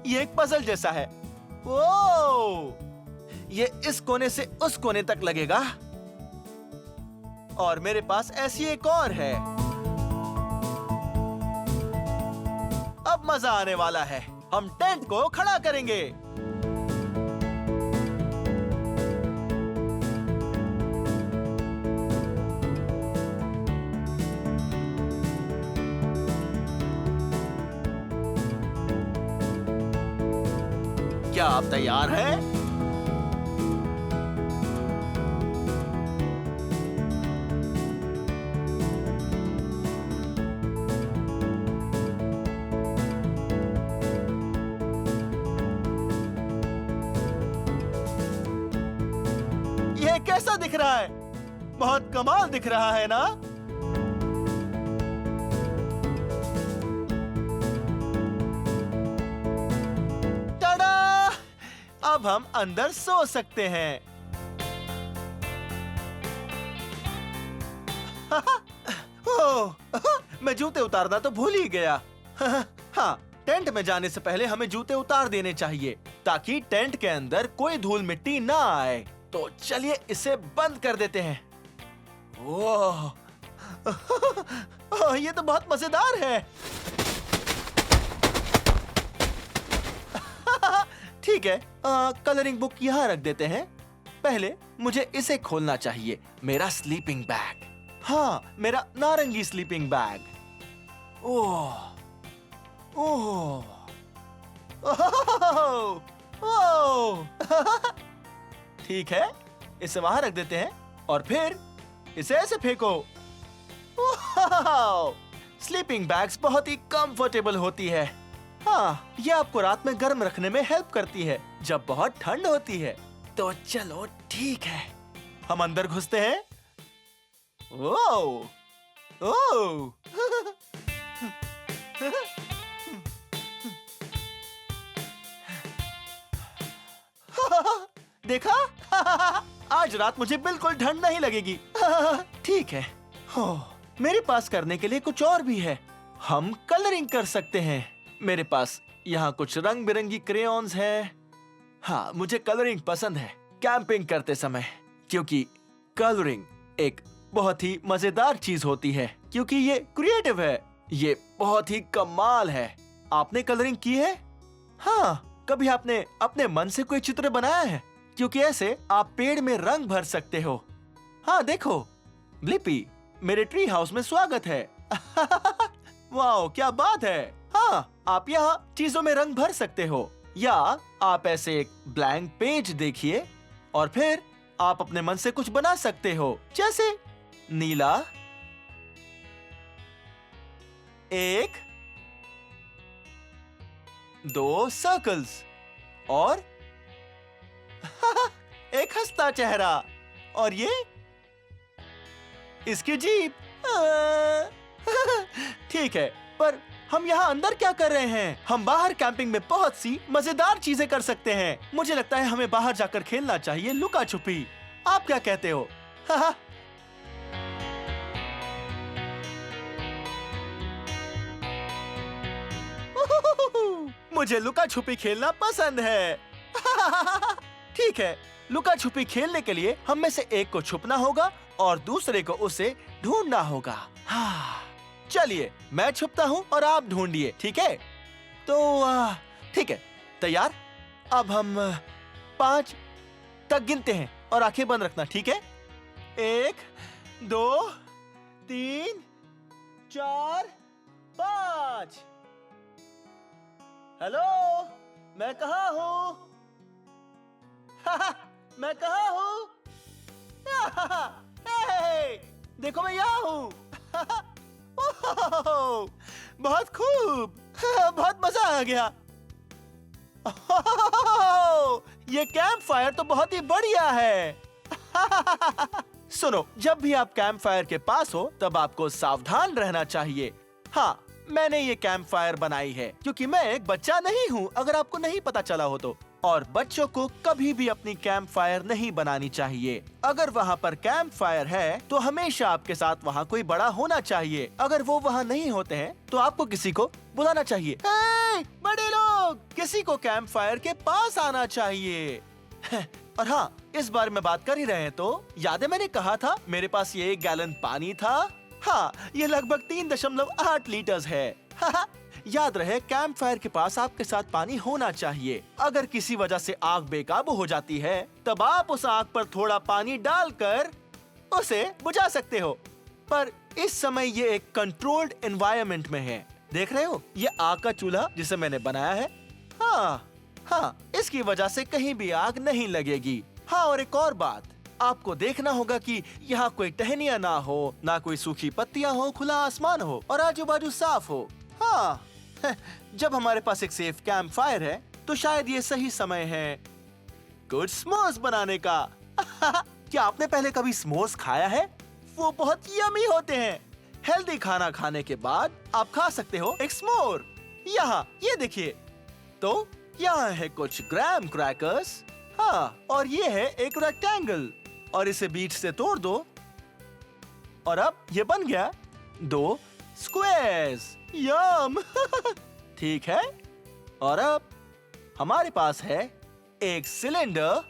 ये एक पजल जैसा है। ओ, ये इस कोने से उस कोने तक लगेगा। और मेरे पास ऐसी एक और है। अब मजा आने वाला है। हम टेंट को खड़ा करेंगे। क्या आप तैयार हैं? ये कैसा दिख रहा है? बहुत कमाल दिख रहा है ना? अब हम अंदर सो सकते हैं। ओह, मैं मैं जूते उतारना तो भूल ही गया। हाँ, टेंट में जाने से पहले हमें जूते उतार देने चाहिए ताकि टेंट के अंदर कोई धूल मिट्टी ना आए। तो चलिए इसे बंद कर देते हैं। ओह, ये तो बहुत मजेदार है। ठीक है, कलरिंग बुक यहाँ रख देते हैं। पहले मुझे इसे खोलना चाहिए, मेरा स्लीपिंग बैग। हाँ, मेरा नारंगी स्लीपिंग बैग। ओह ओह ओह, ठीक है, इसे वहां रख देते हैं और फिर इसे ऐसे फेंको। स्लीपिंग बैग्स बहुत ही कंफर्टेबल होती है। हाँ, ये आपको रात में गर्म रखने में हेल्प करती है जब बहुत ठंड होती है। तो चलो ठीक है, हम अंदर घुसते हैं। ओह ओह देखा? आज रात मुझे बिल्कुल ठंड नहीं लगेगी। ठीक है, मेरे पास करने के लिए कुछ और भी है। हम कलरिंग कर सकते हैं। मेरे पास यहाँ कुछ रंग बिरंगी क्रेयॉन्स हैं। हाँ, मुझे कलरिंग पसंद है कैंपिंग करते समय, क्योंकि कलरिंग एक बहुत ही मजेदार चीज होती है, क्योंकि ये क्रिएटिव है। ये बहुत ही कमाल है। आपने कलरिंग की है? हाँ, कभी आपने अपने मन से कोई चित्र बनाया है? क्योंकि ऐसे आप पेड़ में रंग भर सकते हो। हाँ देखो, ब्लिपी, मेरे ट्री हाउस में स्वागत है। वाओ, क्या बात है। हाँ, आप यहाँ चीजों में रंग भर सकते हो, या आप ऐसे एक ब्लैंक पेज देखिए और फिर आप अपने मन से कुछ बना सकते हो, जैसे नीला, एक, दो सर्कल्स और एक हंसता चेहरा, और ये इसकी जीप। ठीक है, पर हम यहाँ अंदर क्या कर रहे हैं? हम बाहर कैंपिंग में बहुत सी मजेदार चीजें कर सकते हैं। मुझे लगता है हमें बाहर जाकर खेलना चाहिए लुका छुपी। आप क्या कहते हो? मुझे लुका छुपी खेलना पसंद है। ठीक है, लुका छुपी खेलने के लिए हम में से एक को छुपना होगा और दूसरे को उसे ढूंढना होगा। चलिए, मैं छुपता हूँ और आप ढूंढिए, ठीक है? तो ठीक है, तैयार? अब हम 5 तक गिनते हैं और आंखें बंद रखना, ठीक है? 1, 2, 3, 4, 5। हेलो, मैं कहाँ हूँ? मैं कहाँ हूँ? देखो, मैं यहाँ हूँ। बहुत खूब, बहुत मजा आ गया। ये कैंप फायर तो बहुत ही बढ़िया है। सुनो, जब भी आप कैंप फायर के पास हो तब आपको सावधान रहना चाहिए। हाँ, मैंने ये कैंप फायर बनाई है क्योंकि मैं एक बच्चा नहीं हूँ, अगर आपको नहीं पता चला हो तो। और बच्चों को कभी भी अपनी कैंप फायर नहीं बनानी चाहिए। अगर वहाँ पर कैंप फायर है तो हमेशा आपके साथ वहाँ कोई बड़ा होना चाहिए। अगर वो वहाँ नहीं होते हैं तो आपको किसी को बुलाना चाहिए। बड़े लोग, किसी को कैंप फायर के पास आना चाहिए। और हाँ, इस बारे में बात कर ही रहे हैं तो याद है मैंने कहा था मेरे पास ये 1 गैलन पानी था। हाँ, ये लगभग 3.8 लीटर है। याद रहे, कैंप फायर के पास आपके साथ पानी होना चाहिए। अगर किसी वजह से आग बेकाबू हो जाती है तब आप उस आग पर थोड़ा पानी डालकर उसे बुझा सकते हो। पर इस समय ये एक कंट्रोल्ड एनवायरनमेंट में है। देख रहे हो, ये आग का चूल्हा जिसे मैंने बनाया है। हाँ, इसकी वजह से कहीं भी आग नहीं लगेगी। हाँ, और एक और बात, आपको देखना होगा कि यहाँ कोई टहनियाँ ना हो, ना कोई सूखी पत्तियाँ हो, खुला आसमान हो और आजू बाजू साफ हो। हाँ, जब हमारे पास एक सेफ कैंप फायर है तो शायद ये सही समय है कुछ स्मोर्स बनाने का। क्या आपने पहले कभी स्मोर्स खाया है? वो बहुत यमी होते हैं। हेल्दी खाना खाने के बाद आप खा सकते हो एक स्मोर। यहाँ ये देखिए, तो यहाँ है कुछ ग्राम क्रैकर्स। हाँ, और ये है एक रेक्टेंगल, और इसे बीच से तोड़ दो और अब ये बन गया 2 स्क्वेयर्स, यम। ठीक है, और अब हमारे पास है एक सिलेंडर।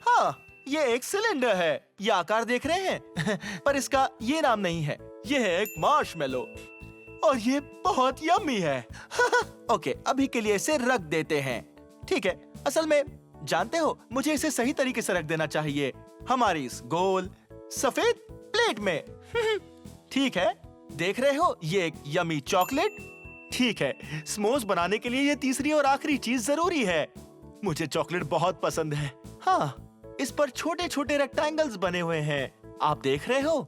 हाँ, ये एक सिलेंडर है। ये आकार देख रहे हैं? पर इसका ये नाम नहीं है। ये है एक मार्शमेलो और ये बहुत यम्मी है। ओके, अभी के लिए इसे रख देते हैं। ठीक है, असल में जानते हो, मुझे इसे सही तरीके से रख देना चाहिए हमारी इस गोल सफेद प्लेट में। ठीक है, देख रहे हो, ये एक यम्मी चॉकलेट। ठीक है, स्मोस बनाने के लिए ये तीसरी और आखिरी चीज जरूरी है। मुझे चॉकलेट बहुत पसंद है। हाँ, इस पर छोटे छोटे रेक्टेंगल्स बने हुए हैं, आप देख रहे हो?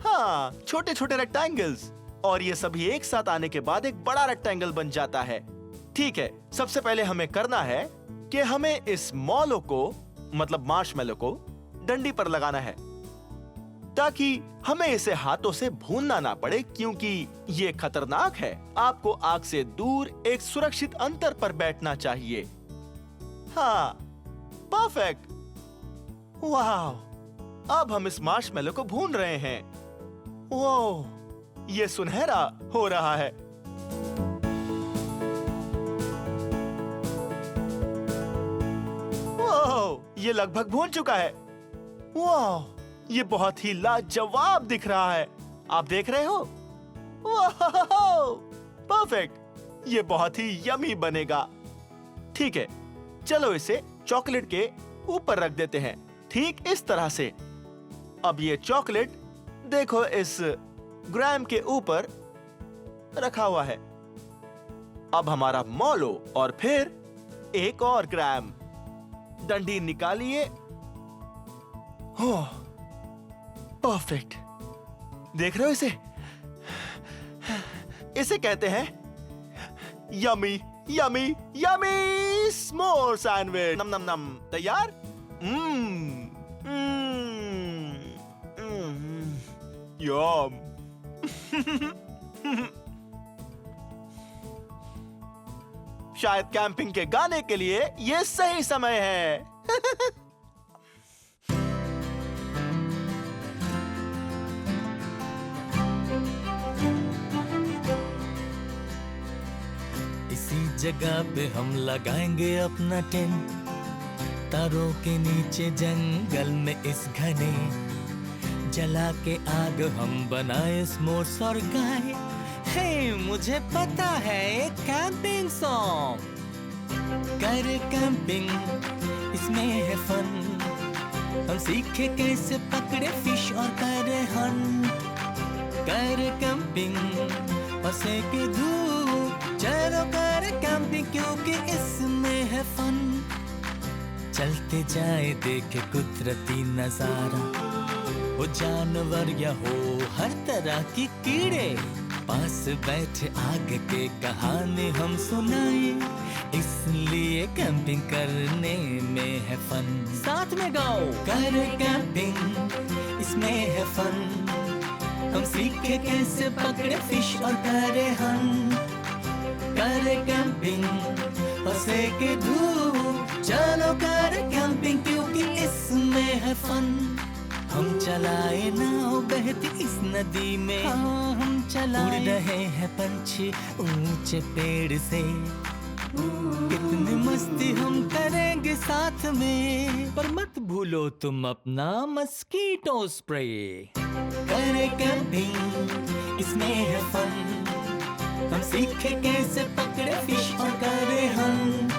हाँ, छोटे छोटे रेक्टेंगल्स, और ये सभी एक साथ आने के बाद एक बड़ा रेक्टेंगल बन जाता है। ठीक है, सबसे पहले हमें करना है कि हमें इस मॉलो को, मतलब मार्शमेलो को, डंडी पर लगाना है ताकि हमें इसे हाथों से भूनना ना पड़े, क्योंकि ये खतरनाक है। आपको आग से दूर एक सुरक्षित अंतर पर बैठना चाहिए। हाँ, परफेक्ट। वाह, अब हम इस मार्शमेलो को भून रहे हैं। ओह, ये सुनहरा हो रहा है। ओह, ये लगभग भून चुका है। वाह, ये बहुत ही लाजवाब दिख रहा है, आप देख रहे हो? वाह, परफेक्ट। ये बहुत ही यमी बनेगा। ठीक है, चलो इसे चॉकलेट के ऊपर रख देते हैं, ठीक इस तरह से। अब ये चॉकलेट देखो इस ग्राम के ऊपर रखा हुआ है। अब हमारा मॉलो और फिर एक और ग्राम। डंडी निकालिए। ओह, परफेक्ट। देख रहे हो इसे? इसे कहते हैं यमी यमी यमी स्मोर सैंडविच। नम नम नम। तैयार? यम। शायद कैंपिंग के गाने के लिए ये सही समय है। इसी जगह पे हम लगाएंगे अपना टेंट, तारों के नीचे जंगल में इस घने, जला के आग हम बनाए स्मोर्स और गाए। हे, मुझे पता है एक कैंपिंग सॉन्ग। कर कैंपिंग, इसमें है फन, हम सीखे कैसे पकड़े फिश और करे हंट। कर कैंपिंग, पसे की धूप, चलो कर कैंपिंग क्योंकि इसमें है फन। चलते जाए देखे कुदरती नजारा, हो जानवर या हो हर तरह की कीड़े, पास बैठे आग के कहानी हम सुनाए, इसलिए कैंपिंग करने में है फन। साथ में गाओ, कर कैंपिंग, इसमें है फन, हम सीखे कैसे पकड़े फिश और करे हंट। कर कैंपिंग, पसे के धूप, चलो कर कैंपिंग क्योंकि इसमें है फन। हम चलाए नाव बहती इस नदी में, हाँ, हम चलाए उड़ रहे हैं पंछी ऊंचे पेड़ से, कितनी मस्ती हम करेंगे साथ में। पर मत भूलो तुम अपना मस्कीटो स्प्रे। करे कैंपिंग, इसमें है फन, हम सीखे कैसे पकड़े फिश और करे हंट।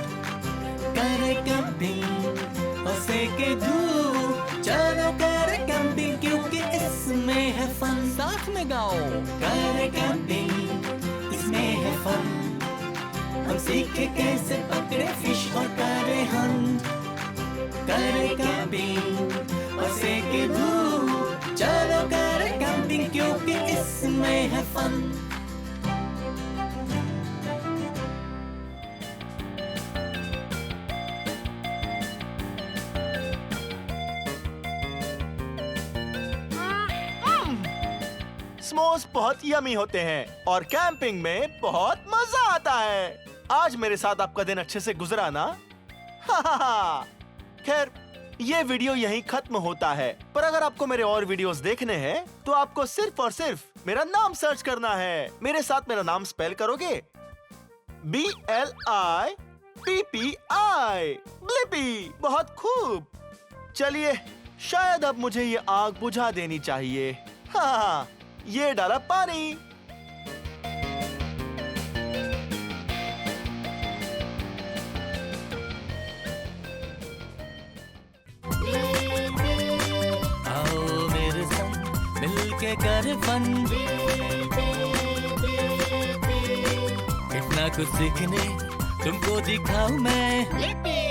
करे कैंपिंग, पसे के धूप, चलो करे कैंपिंग क्योंकि इसमें है फन। साथ में गाओ, करे कैंपिंग, इसमें है फन, हम सीखे कैसे पकड़े फिश और करे हंट। करे कैंपिंग, पसे के धूप, चलो करे कैंपिंग क्योंकि इसमें है फन। स्मोस बहुत यमी होते हैं और कैंपिंग में बहुत मजा आता है। आज मेरे साथ आपका दिन अच्छे से गुजरा ना? खैर, ये वीडियो यहीं खत्म होता है, पर अगर आपको मेरे और वीडियोस देखने हैं तो आपको सिर्फ और सिर्फ मेरा नाम सर्च करना है। मेरे साथ मेरा नाम स्पेल करोगे, BLIPPI, ब्लिपी। बहुत खूब। चलिए, शायद अब मुझे ये आग बुझा देनी चाहिए। हाँ, ये डाला पानी। आओ मेरे संग मिलके कर फन, इतना कुछ सीखने तुमको दिखाऊं मैं।